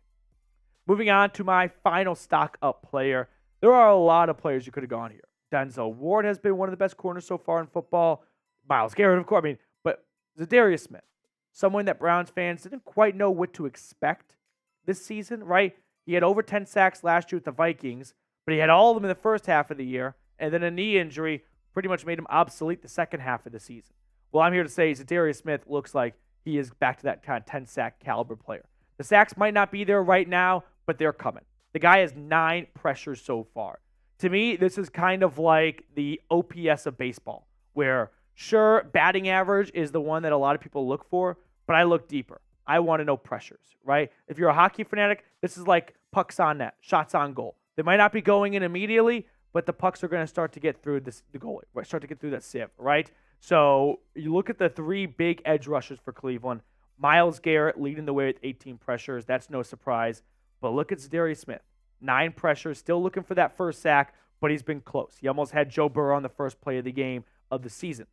Moving on to my final stock up player. There are a lot of players you could have gone here. Denzel Ward has been one of the best corners so far in football. Myles Garrett, of course. But Zadarius Smith, someone that Browns fans didn't quite know what to expect this season, right? He had over 10 sacks last year with the Vikings, but he had all of them in the first half of the year, and then a knee injury pretty much made him obsolete the second half of the season. Well, I'm here to say Zadarius Smith looks like he is back to that kind of 10-sack caliber player. The sacks might not be there right now, but they're coming. The guy has 9 pressures so far. To me, this is kind of like the OPS of baseball, where, sure, batting average is the one that a lot of people look for, but I look deeper. I want to know pressures, right? If you're a hockey fanatic, this is like pucks on net, shots on goal. They might not be going in immediately, but the pucks are going to start to get through the goalie, right? Start to get through that sieve, right? So you look at the 3 big edge rushers for Cleveland. Myles Garrett leading the way with 18 pressures. That's no surprise. But look at Zadarius Smith. 9 pressures, still looking for that first sack, but he's been close. He almost had Joe Burrow on the first play of the game of the season.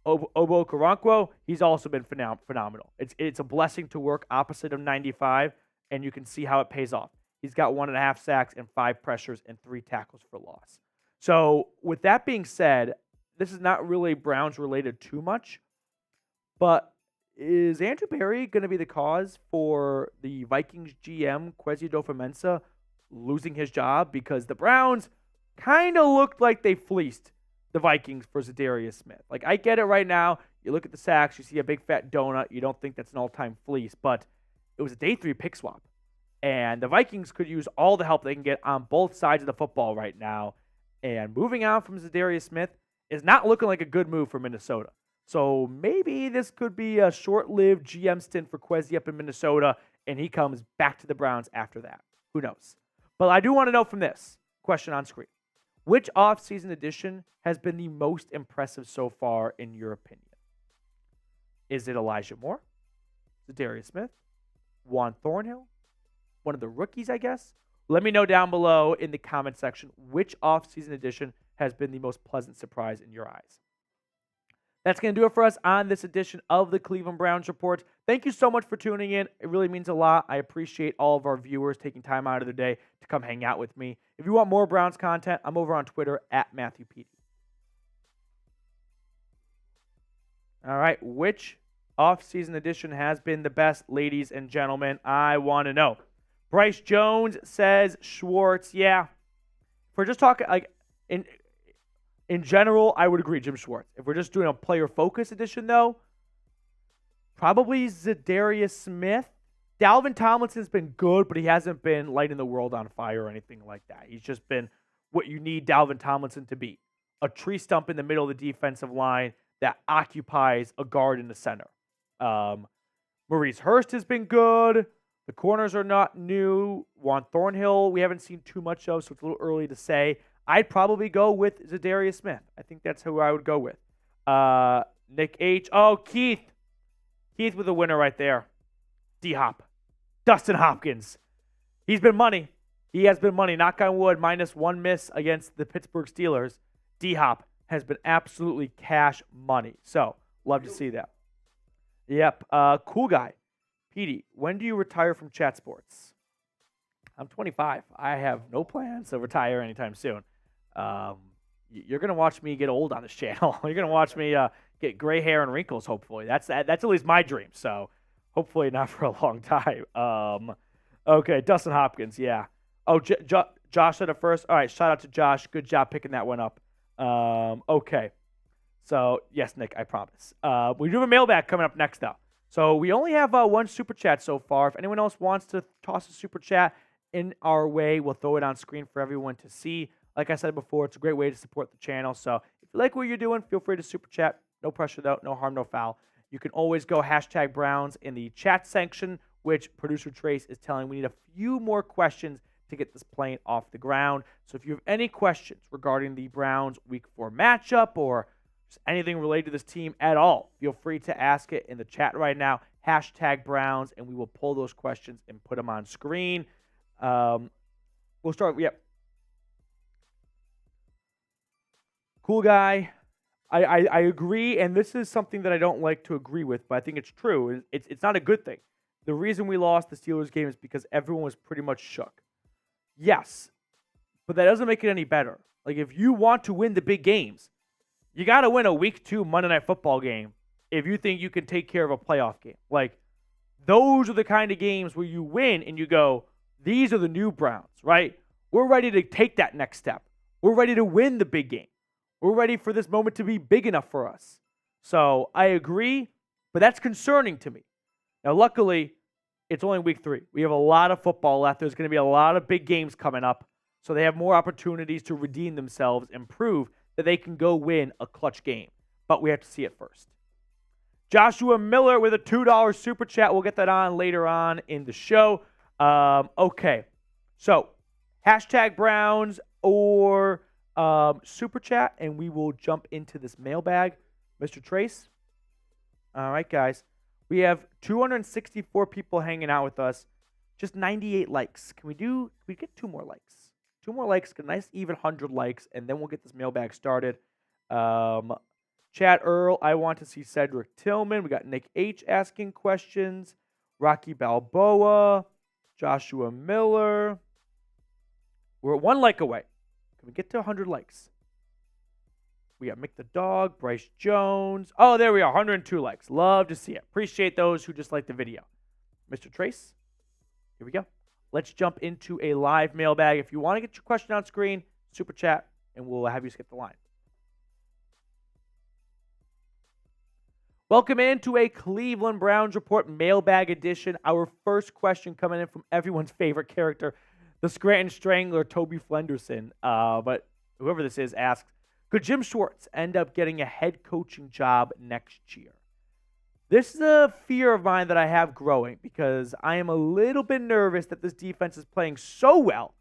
Owusu-Koramoah, he's also been phenomenal. It's a blessing to work opposite of 95, and you can see how it pays off. He's got 1.5 sacks and 5 pressures and 3 tackles for loss. So with that being said, this is not really Browns related too much, but is Andrew Berry going to be the cause for the Vikings GM, Kwesi Adofo-Mensah, losing his job? Because the Browns kind of looked like they fleeced the Vikings for Zadarius Smith. Like, I get it right now. You look at the sacks, you see a big fat donut. You don't think that's an all-time fleece, but it was a day 3 pick swap. And the Vikings could use all the help they can get on both sides of the football right now. And moving on from Zadarius Smith is not looking like a good move for Minnesota. So maybe this could be a short-lived GM stint for Kwesi up in Minnesota, and he comes back to the Browns after that. Who knows? But I do want to know from this question on screen, which offseason addition has been the most impressive so far in your opinion? Is it Elijah Moore, Zadarius Smith, Juan Thornhill, one of the rookies, I guess? Let me know down below in the comment section which offseason addition has been the most pleasant surprise in your eyes. That's going to do it for us on this edition of the Cleveland Browns Report. Thank you so much for tuning in. It really means a lot. I appreciate all of our viewers taking time out of their day to come hang out with me. If you want more Browns content, I'm over on Twitter at Matthew Peterson. All right, which offseason edition has been the best, ladies and gentlemen? I want to know. Bryce Jones says Schwartz. Yeah. If we're just talking like in general, I would agree, Jim Schwartz. If we're just doing a player focus edition, though, probably Zadarius Smith. Dalvin Tomlinson's been good, but he hasn't been lighting the world on fire or anything like that. He's just been what you need Dalvin Tomlinson to be. A tree stump in the middle of the defensive line that occupies a guard in the center. Maurice Hurst has been good. The corners are not new. Juan Thornhill, we haven't seen too much of, so it's a little early to say. I'd probably go with Zadarius Smith. I think that's who I would go with. Nick H. Oh, Keith. Keith with a winner right there. D-Hop. Dustin Hopkins. He's been money. He has been money. Knock on wood, -1 miss against the Pittsburgh Steelers. D-Hop has been absolutely cash money. So, love to see that. Yep. Cool guy. Petey, when do you retire from chat sports? I'm 25. I have no plans to retire anytime soon. You're going to watch me get old on this channel. You're going to watch me get gray hair and wrinkles, hopefully. That's at least my dream. So, hopefully not for a long time. Okay, Dustin Hopkins, yeah. Oh, Josh said it first. All right, shout out to Josh. Good job picking that one up. Okay. So, yes, Nick, I promise. We do have a mailbag coming up next, though. So, we only have one super chat so far. If anyone else wants to toss a super chat in our way, we'll throw it on screen for everyone to see. Like I said before, it's a great way to support the channel. So, if you like what you're doing, feel free to super chat. No pressure, though. No harm, no foul. You can always go #Browns in the chat section, which producer Trace is telling we need a few more questions to get this plane off the ground. So if you have any questions regarding the Browns Week 4 matchup or just anything related to this team at all, feel free to ask it in the chat right now, #Browns, and we will pull those questions and put them on screen. We'll start, yep. Cool guy. I agree, and this is something that I don't like to agree with, but I think it's true. It's not a good thing. The reason we lost the Steelers game is because everyone was pretty much shook. Yes, but that doesn't make it any better. Like, if you want to win the big games, you got to win a Week 2 Monday Night Football game if you think you can take care of a playoff game. Like, those are the kind of games where you win and you go, these are the new Browns, right? We're ready to take that next step. We're ready to win the big game. We're ready for this moment to be big enough for us. So I agree, but that's concerning to me. Now, luckily, it's only Week 3. We have a lot of football left. There's going to be a lot of big games coming up, so they have more opportunities to redeem themselves and prove that they can go win a clutch game. But we have to see it first. Joshua Miller with a $2 super chat. We'll get that on later on in the show. Okay, so #Browns or super chat, and we will jump into this mailbag. Mr. Trace. All right, guys. We have 264 people hanging out with us. Just 98 likes. Can we get 2 more likes? 2 more likes, get a nice even 100 likes, and then we'll get this mailbag started. Chad Earl, I want to see Cedric Tillman. We got Nick H asking questions. Rocky Balboa, Joshua Miller. We're 1 like away. Can we get to 100 likes? We got Mick the Dog, Bryce Jones. Oh, there we are, 102 likes. Love to see it. Appreciate those who just like the video. Mr. Trace, here we go. Let's jump into a live mailbag. If you want to get your question on screen, super chat, and we'll have you skip the line. Welcome into a Cleveland Browns Report mailbag edition. Our first question coming in from everyone's favorite character, the Scranton Strangler, Toby Flenderson. But whoever this is asks, could Jim Schwartz end up getting a head coaching job next year? This is a fear of mine that I have growing because I am a little bit nervous that this defense is playing so well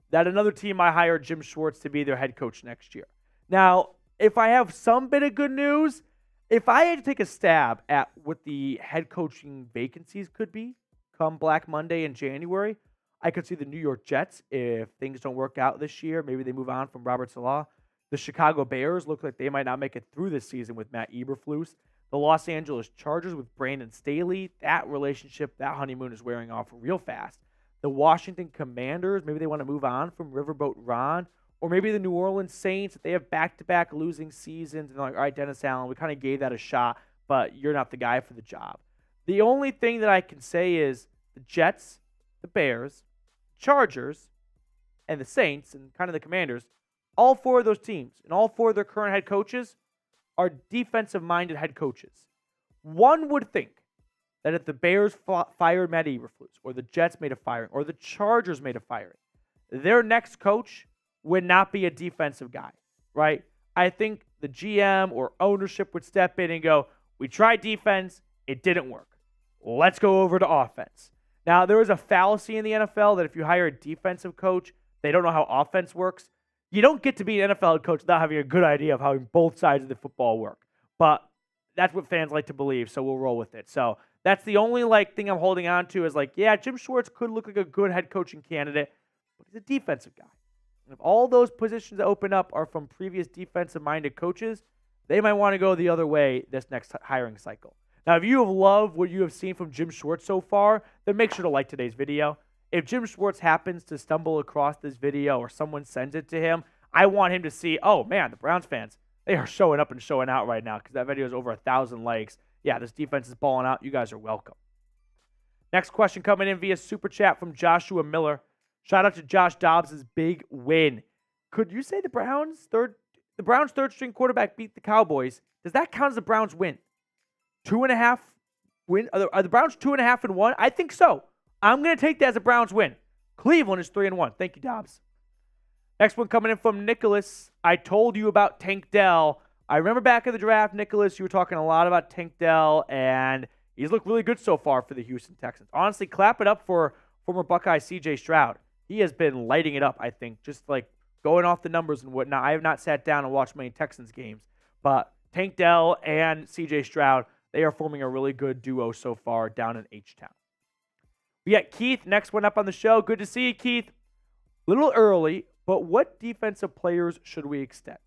that another team might hire Jim Schwartz to be their head coach next year. Now, if I have some bit of good news, if I had to take a stab at what the head coaching vacancies could be come Black Monday in January, I could see the New York Jets, if things don't work out this year, maybe they move on from Robert Saleh. The Chicago Bears look like they might not make it through this season with Matt Eberflus. The Los Angeles Chargers with Brandon Staley, that relationship, that honeymoon is wearing off real fast. The Washington Commanders, maybe they want to move on from Riverboat Ron. Or maybe the New Orleans Saints, if they have back-to-back losing seasons, and they're like, all right, Dennis Allen, we kind of gave that a shot, but you're not the guy for the job. The only thing that I can say is the Jets, the Bears, Chargers, and the Saints, and kind of the Commanders, all 4 of those teams and all 4 of their current head coaches are defensive-minded head coaches. One would think that if the Bears fired Matt Eberflus, or the Jets made a firing, or the Chargers made a firing, their next coach would not be a defensive guy, right? I think the GM or ownership would step in and go, we tried defense, it didn't work. Let's go over to offense. Now, there is a fallacy in the NFL that if you hire a defensive coach, they don't know how offense works. You don't get to be an NFL coach without having a good idea of how both sides of the football work. But that's what fans like to believe, so we'll roll with it. So that's the only thing I'm holding on to is yeah, Jim Schwartz could look like a good head coaching candidate, but he's a defensive guy. And if all those positions that open up are from previous defensive-minded coaches, they might want to go the other way this next hiring cycle. Now, if you have loved what you have seen from Jim Schwartz so far, then make sure to like today's video. If Jim Schwartz happens to stumble across this video or someone sends it to him, I want him to see, oh, man, the Browns fans, they are showing up and showing out right now because that video is over 1,000 likes. Yeah, this defense is balling out. You guys are welcome. Next question coming in via Super Chat from Joshua Miller. Shout out to Josh Dobbs' big win. Could you say the Browns' third-string quarterback beat the Cowboys? Does that count as the Browns' win? 2.5 win? Are the Browns 2.5-1? I think so. I'm going to take that as a Browns win. Cleveland is 3-1. Thank you, Dobbs. Next one coming in from Nicholas. I told you about Tank Dell. I remember back in the draft, Nicholas, you were talking a lot about Tank Dell, and he's looked really good so far for the Houston Texans. Honestly, clap it up for former Buckeye C.J. Stroud. He has been lighting it up, I think, just going off the numbers and whatnot. I have not sat down and watched many Texans games, but Tank Dell and C.J. Stroud, they are forming a really good duo so far down in H-Town. We got Keith, next one up on the show. Good to see you, Keith. A little early, but what defensive players should we extend?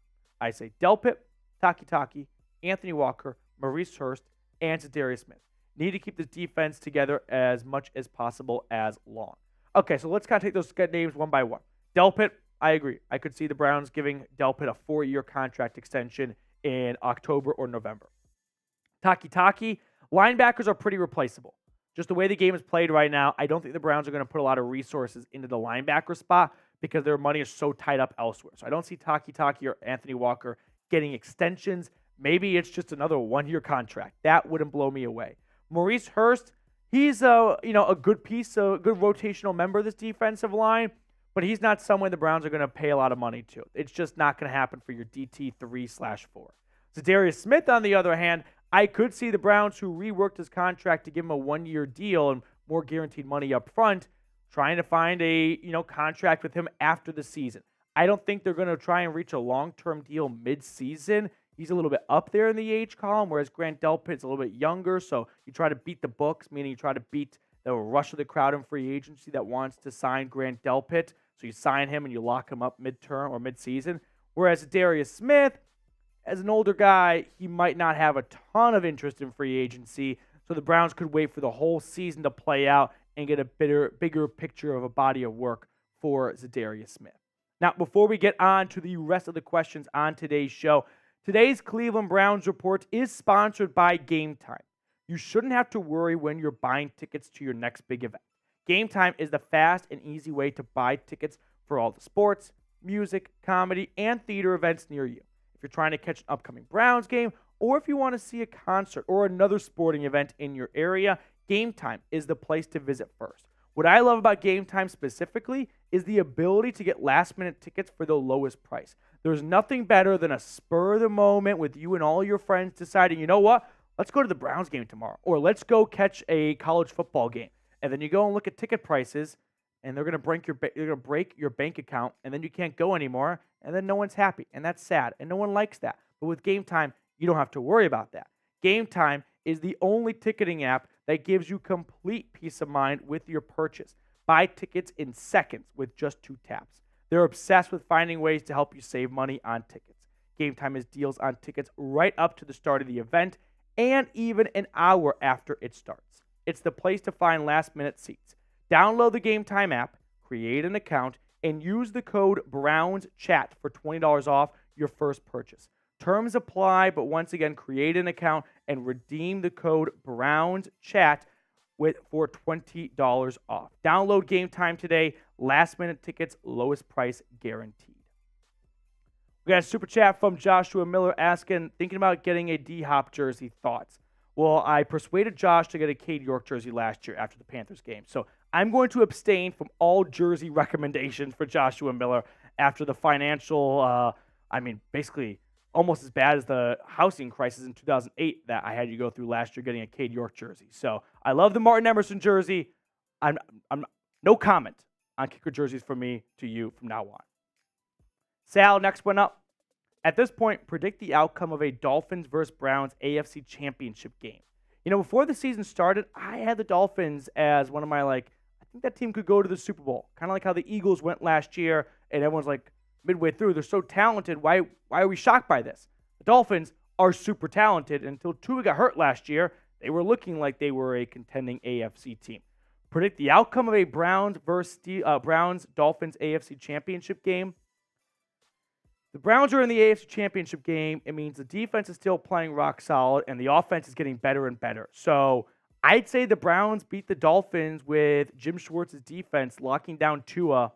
I say Delpit, Taki, Anthony Walker, Maurice Hurst, and Zadarius Smith. Need to keep this defense together as much as possible as long. Okay, so let's kind of take those names one by one. Delpit, I agree. I could see the Browns giving Delpit a 4-year contract extension in October or November. Taki, linebackers are pretty replaceable. Just the way the game is played right now, I don't think the Browns are going to put a lot of resources into the linebacker spot because their money is so tied up elsewhere. So I don't see Taki or Anthony Walker getting extensions. Maybe it's just another 1-year contract. That wouldn't blow me away. Maurice Hurst, he's a good piece, a good rotational member of this defensive line, but he's not someone the Browns are going to pay a lot of money to. It's just not going to happen for your DT 3/4. Zadarius Smith, on the other hand, I could see the Browns, who reworked his contract to give him a 1-year deal and more guaranteed money up front, trying to find a contract with him after the season. I don't think they're going to try and reach a long-term deal mid-season, he's a little bit up there in the age column, whereas Grant Delpit's a little bit younger. So you try to beat the books, meaning you try to beat the rush of the crowd in free agency that wants to sign Grant Delpit. So you sign him and you lock him up midterm or midseason. Whereas Darius Smith, as an older guy, he might not have a ton of interest in free agency. So the Browns could wait for the whole season to play out and get a bigger picture of a body of work for Zadarius Smith. Now, before we get on to the rest of the questions on today's show, today's Cleveland Browns report is sponsored by Game Time. You shouldn't have to worry when you're buying tickets to your next big event. Game Time is the fast and easy way to buy tickets for all the sports, music, comedy, and theater events near you. If you're trying to catch an upcoming Browns game, or if you want to see a concert or another sporting event in your area, Game Time is the place to visit first. What I love about Game Time specifically is the ability to get last-minute tickets for the lowest price. There's nothing better than a spur-of-the-moment with you and all your friends deciding, you know what, let's go to the Browns game tomorrow, or let's go catch a college football game. And then you go and look at ticket prices, and they're going to break your bank account, and then you can't go anymore, and then no one's happy, and that's sad, and no one likes that. But with Game Time, you don't have to worry about that. Game Time is the only ticketing app that gives you complete peace of mind with your purchase. Buy tickets in seconds with just 2 taps. They're obsessed with finding ways to help you save money on tickets. Game Time has deals on tickets right up to the start of the event and even an hour after it starts. It's the place to find last-minute seats. Download the Game Time app, create an account, and use the code BROWNSCHAT for $20 off your first purchase. Terms apply, but once again, create an account and redeem the code BROWNSCHAT for $20 off. Download Game Time today. Last-minute tickets, lowest price guaranteed. We got a super chat from Joshua Miller asking, thinking about getting a D-Hop jersey, thoughts? Well, I persuaded Josh to get a Cade York jersey last year after the Panthers game. So I'm going to abstain from all jersey recommendations for Joshua Miller after the financial, basically almost as bad as the housing crisis in 2008 that I had you go through last year getting a Cade York jersey. So I love the Martin Emerson jersey. I'm no comment on kicker jerseys from me to you from now on. Sal, next one up. At this point, predict the outcome of a Dolphins versus Browns AFC Championship game. You know, before the season started, I had the Dolphins as one of my, I think that team could go to the Super Bowl. Kind of like how the Eagles went last year, and everyone's like, midway through, they're so talented. Why are we shocked by this? The Dolphins are super talented. Until Tua got hurt last year, they were looking like they were a contending AFC team. Predict the outcome of a Browns Dolphins AFC Championship game. The Browns are in the AFC Championship game. It means the defense is still playing rock solid, and the offense is getting better and better. So I'd say the Browns beat the Dolphins with Jim Schwartz's defense locking down Tua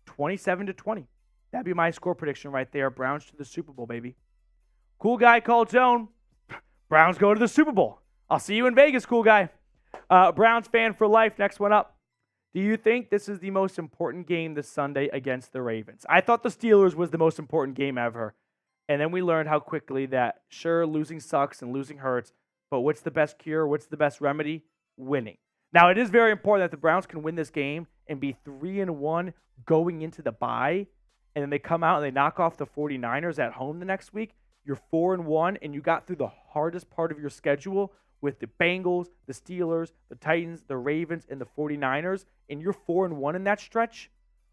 27-20. That'd be my score prediction right there. Browns to the Super Bowl, baby. Cool guy called zone. Browns go to the Super Bowl. I'll see you in Vegas, cool guy. Browns fan for life. Next one up. Do you think this is the most important game this Sunday against the Ravens? I thought the Steelers was the most important game ever. And then we learned how quickly that, sure, losing sucks and losing hurts, but what's the best cure? What's the best remedy? Winning. Now, it is very important that the Browns can win this game and be 3-1 going into the bye, and then they come out and they knock off the 49ers at home the next week. You're 4-1, and you got through the hardest part of your schedule with the Bengals, the Steelers, the Titans, the Ravens, and the 49ers, and you're 4-1 in that stretch.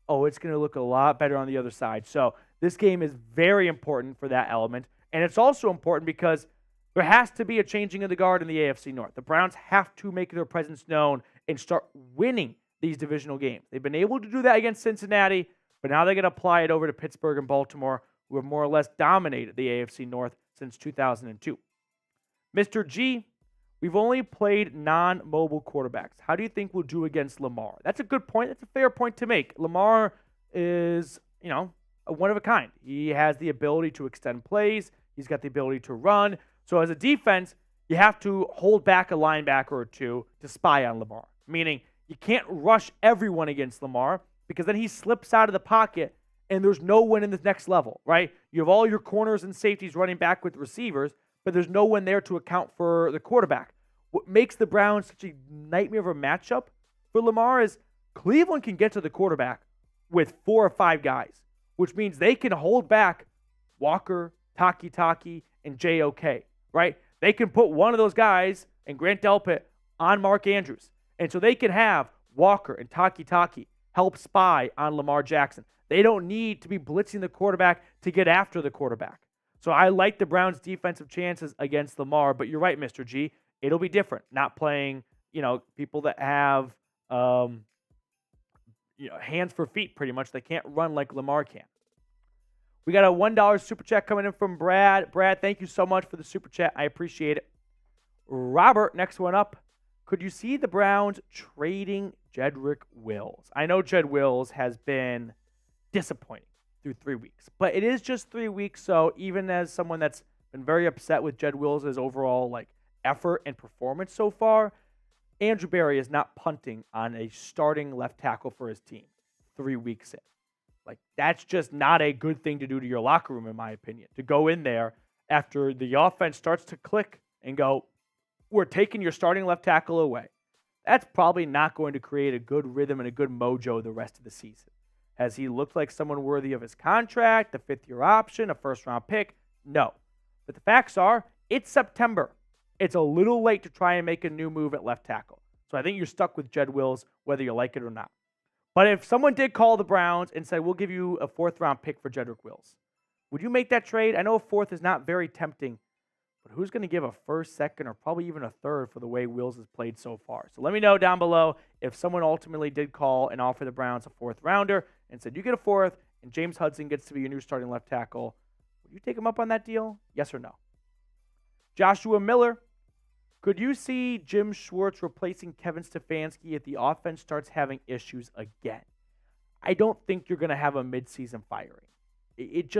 Oh, it's going to look a lot better on the other side. So this game is very important for that element, and it's also important because there has to be a changing of the guard in the AFC North. The Browns have to make their presence known and start winning these divisional games. They've been able to do that against Cincinnati, but now they're going to apply it over to Pittsburgh and Baltimore, who have more or less dominated the AFC North since 2002. Mr. G, we've only played non-mobile quarterbacks. How do you think we'll do against Lamar? That's a good point. That's a fair point to make. Lamar is, a one of a kind. He has the ability to extend plays. He's got the ability to run. So as a defense, you have to hold back a linebacker or two to spy on Lamar, meaning you can't rush everyone against Lamar because then he slips out of the pocket and there's no one in the next level, right? You have all your corners and safeties running back with receivers, but there's no one there to account for the quarterback. What makes the Browns such a nightmare of a matchup for Lamar is Cleveland can get to the quarterback with 4 or 5 guys, which means they can hold back Walker, Taki, and JOK, right? They can put one of those guys and Grant Delpit on Mark Andrews. And so they can have Walker and Taki help spy on Lamar Jackson. They don't need to be blitzing the quarterback to get after the quarterback. So I like the Browns' defensive chances against Lamar, but you're right, Mr. G. It'll be different. Not playing, people that have, hands for feet pretty much. They can't run like Lamar can. We got a $1 super chat coming in from Brad. Brad, thank you so much for the super chat. I appreciate it. Robert, next one up. Could you see the Browns trading Jedrick Wills? I know Jed Wills has been disappointing through 3 weeks, but it is just 3 weeks. So even as someone that's been very upset with Jed Wills' overall effort and performance so far, Andrew Berry is not punting on a starting left tackle for his team 3 weeks in. That's just not a good thing to do to your locker room, in my opinion, to go in there after the offense starts to click and go, we're taking your starting left tackle away. That's probably not going to create a good rhythm and a good mojo the rest of the season. Has he looked like someone worthy of his contract, the fifth-year option, a first-round pick? No. But the facts are, it's September. It's a little late to try and make a new move at left tackle. So I think you're stuck with Jed Wills, whether you like it or not. But if someone did call the Browns and said, we'll give you a fourth-round pick for Jedrick Wills, would you make that trade? I know a fourth is not very tempting, but who's going to give a first, second, or probably even a third for the way Wills has played so far? So let me know down below if someone ultimately did call and offer the Browns a fourth-rounder and said, you get a fourth, and James Hudson gets to be your new starting left tackle. Would you take him up on that deal? Yes or no? Joshua Miller. Could you see Jim Schwartz replacing Kevin Stefanski if the offense starts having issues again? I don't think you're going to have a midseason firing. It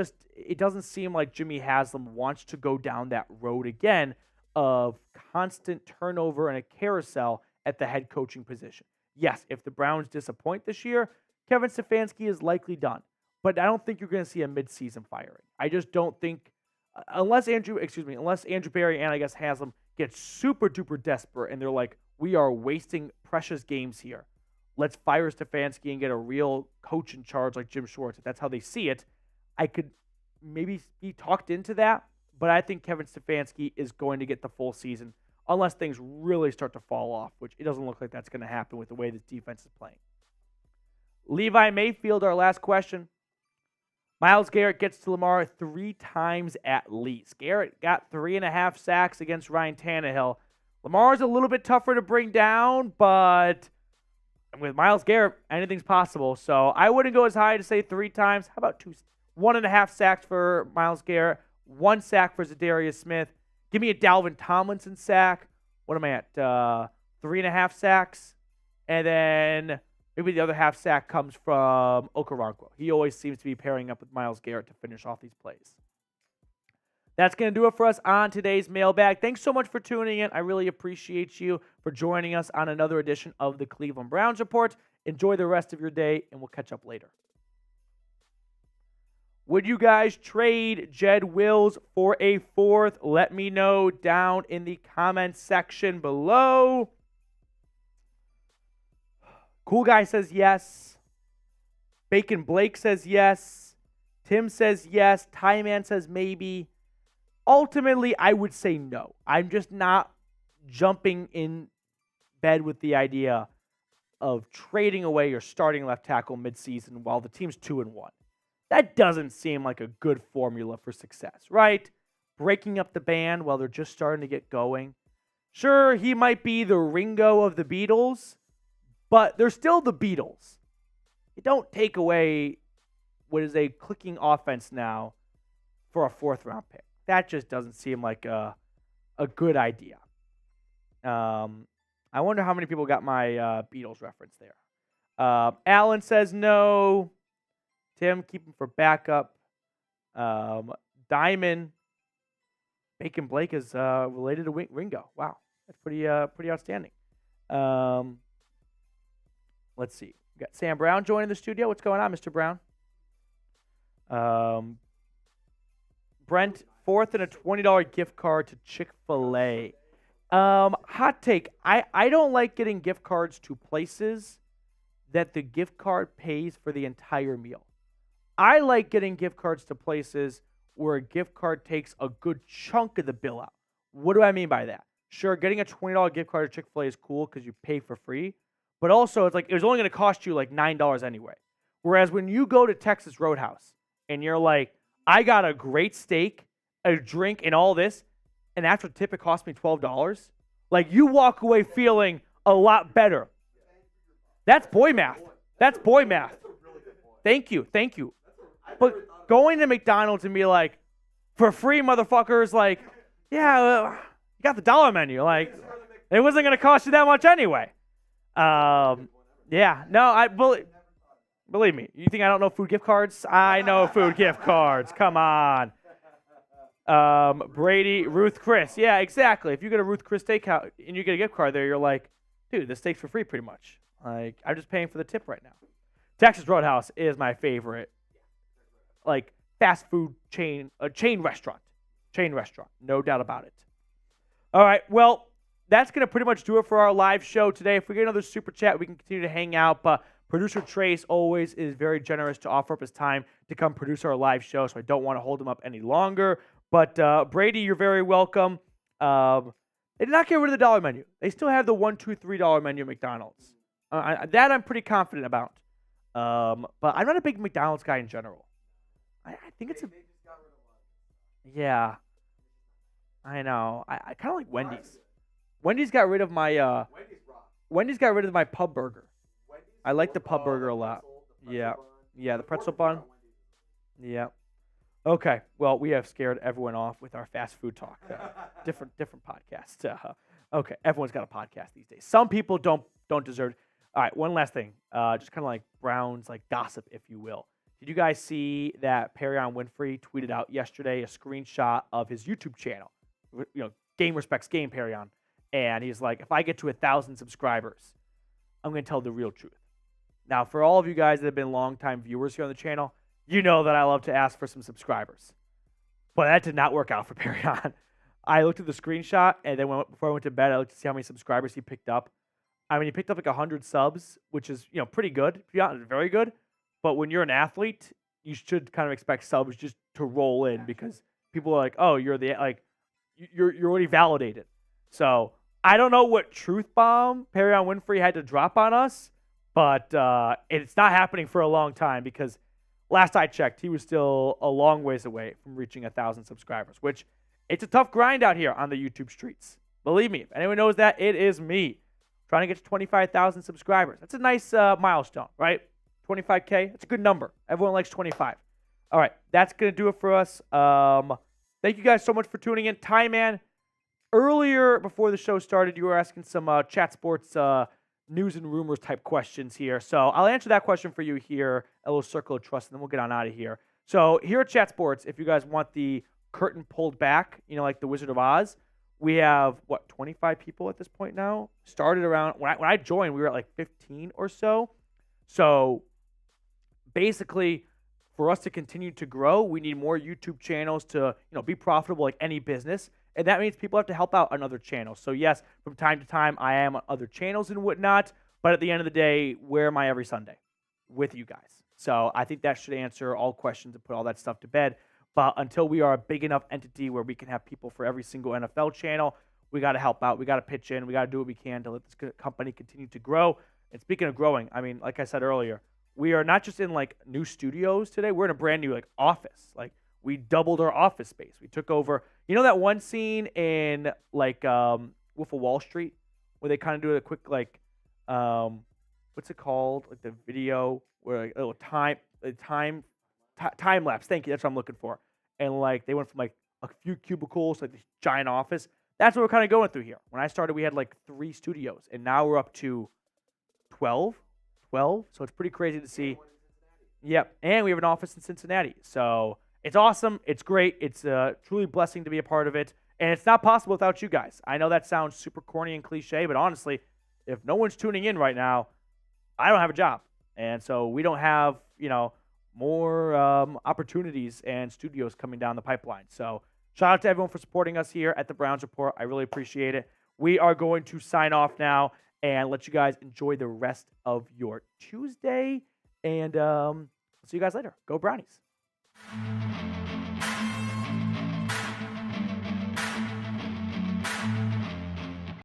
doesn't seem like Jimmy Haslam wants to go down that road again of constant turnover and a carousel at the head coaching position. Yes, if the Browns disappoint this year, Kevin Stefanski is likely done. But I don't think you're going to see a midseason firing. I just don't think, unless Andrew Berry and I guess Haslam get super duper desperate and they're like, we are wasting precious games here. Let's fire Stefanski and get a real coach in charge like Jim Schwartz. If that's how they see it, I could maybe be talked into that, but I think Kevin Stefanski is going to get the full season unless things really start to fall off, which it doesn't look like that's going to happen with the way this defense is playing. Levi Mayfield, our last question. Myles Garrett gets to Lamar 3 times at least. Garrett got 3.5 sacks against Ryan Tannehill. Lamar's a little bit tougher to bring down, but with Myles Garrett, anything's possible. So I wouldn't go as high to say 3 times. How about 1.5 sacks for Myles Garrett, 1 sack for Zadarius Smith. Give me a Dalvin Tomlinson sack. What am I at? 3.5 sacks. And then maybe the other half sack comes from Owusu-Koramoah. He always seems to be pairing up with Myles Garrett to finish off these plays. That's going to do it for us on today's mailbag. Thanks so much for tuning in. I really appreciate you for joining us on another edition of the Cleveland Browns Report. Enjoy the rest of your day, and we'll catch up later. Would you guys trade Jed Wills for a fourth? Let me know down in the comments section below. Cool Guy says yes. Bacon Blake says yes. Tim says yes. Ty Man says maybe. Ultimately, I would say no. I'm just not jumping in bed with the idea of trading away your starting left tackle midseason while the team's 2-1. That doesn't seem like a good formula for success, right? Breaking up the band while they're just starting to get going. Sure, he might be the Ringo of the Beatles, but they're still the Beatles. You don't take away what is a clicking offense now for a fourth-round pick. That just doesn't seem like a good idea. I wonder how many people got my Beatles reference there. Alan says no. Tim, keep him for backup. Diamond, Bacon Blake is related to Ringo. Wow, that's pretty outstanding. Let's see. We got Sam Brown joining the studio. What's going on, Mr. Brown? Brent, fourth and a $20 gift card to Chick-fil-A. Hot take. I don't like getting gift cards to places that the gift card pays for the entire meal. I like getting gift cards to places where a gift card takes a good chunk of the bill out. What do I mean by that? Sure, getting a $20 gift card to Chick-fil-A is cool because you pay for free, but also it's like it was only going to cost you like $9 anyway. Whereas when you go to Texas Roadhouse and you're like, I got a great steak, a drink, and all this, and after tip it cost me $12, like you walk away feeling a lot better. That's boy math. That's boy math. Thank you. But going to McDonald's and be like, for free, motherfuckers, like, yeah, you got the dollar menu. Like, it wasn't going to cost you that much anyway. Yeah, no, believe me. You think I don't know food gift cards? I know food gift cards. Come on. Brady, Ruth Chris. Yeah, exactly. If you get a Ruth Chris Steakhouse and you get a gift card there, you're like, dude, the steak's for free pretty much. Like, I'm just paying for the tip right now. Texas Roadhouse is my favorite, like, fast food chain restaurant. No doubt about it. All right, well, that's going to pretty much do it for our live show today. If we get another super chat, we can continue to hang out, but producer Trace always is very generous to offer up his time to come produce our live show, so I don't want to hold him up any longer. But Brady, you're very welcome. They did not get rid of the dollar menu. They still have the $1, $2, $3 menu at McDonald's. That I'm pretty confident about. But I'm not a big McDonald's guy in general. I think it's yeah. I know. I kind of like Wendy's. Wendy's got rid of my pub burger. I like the pub burger a lot. Yeah, the pretzel bun. Yeah. Okay. Well, we have scared everyone off with our fast food talk. Different podcast. Okay. Everyone's got a podcast these days. Some people don't deserve it. All right. One last thing. Just kind of like Browns like gossip, if you will. Did you guys see that Perrion Winfrey tweeted out yesterday a screenshot of his YouTube channel? Game respects game, Perrion. And he's like, if I get to 1,000 subscribers, I'm going to tell the real truth. Now, for all of you guys that have been longtime viewers here on the channel, you know that I love to ask for some subscribers. But that did not work out for Perrion. I looked at the screenshot, and then before I went to bed, I looked to see how many subscribers he picked up. I mean, he picked up like 100 subs, which is, pretty good. To be honest, very good. But when you're an athlete, you should kind of expect subs just to roll in because people are like, oh, you're already validated. So I don't know what truth bomb Perrion Winfrey had to drop on us, but it's not happening for a long time because last I checked, he was still a long ways away from reaching 1,000 subscribers, which it's a tough grind out here on the YouTube streets. Believe me, if anyone knows that, it is me. Trying to get to 25,000 subscribers. That's a nice milestone, right? 25K, that's a good number. Everyone likes 25. All right, that's going to do it for us. Thank you guys so much for tuning in. Ty Man, earlier before the show started, you were asking some Chat Sports news and rumors type questions here. So I'll answer that question for you here, a little circle of trust, and then we'll get on out of here. So here at Chat Sports, if you guys want the curtain pulled back, like the Wizard of Oz, we have, 25 people at this point now? Started around, when I joined, we were at like 15 or so. So basically, for us to continue to grow, we need more YouTube channels to, be profitable like any business. And that means people have to help out on other channels. So yes, from time to time, I am on other channels and whatnot. But at the end of the day, where am I every Sunday? With you guys. So I think that should answer all questions and put all that stuff to bed. But until we are a big enough entity where we can have people for every single NFL channel, we got to help out. We got to pitch in. We got to do what we can to let this company continue to grow. And speaking of growing, I mean, like I said earlier, we are not just in like new studios today. We're in a brand new like office. Like we doubled our office space. We took over. You know that one scene in like Wolf of Wall Street where they kind of do a quick like what's it called? Like the video where like a little time lapse. Thank you. That's what I'm looking for. And like they went from like a few cubicles to like this giant office. That's what we're kind of going through here. When I started, we had like 3 studios, and now we're up to 12. So it's pretty crazy to see. Yep, and we have an office in Cincinnati. So it's awesome. It's great. It's a truly blessing to be a part of it. And it's not possible without you guys. I know that sounds super corny and cliche, but honestly, if no one's tuning in right now, I don't have a job. And so we don't have, more opportunities and studios coming down the pipeline. So shout out to everyone for supporting us here at the Browns Report. I really appreciate it. We are going to sign off now and let you guys enjoy the rest of your Tuesday. And see you guys later. Go Brownies.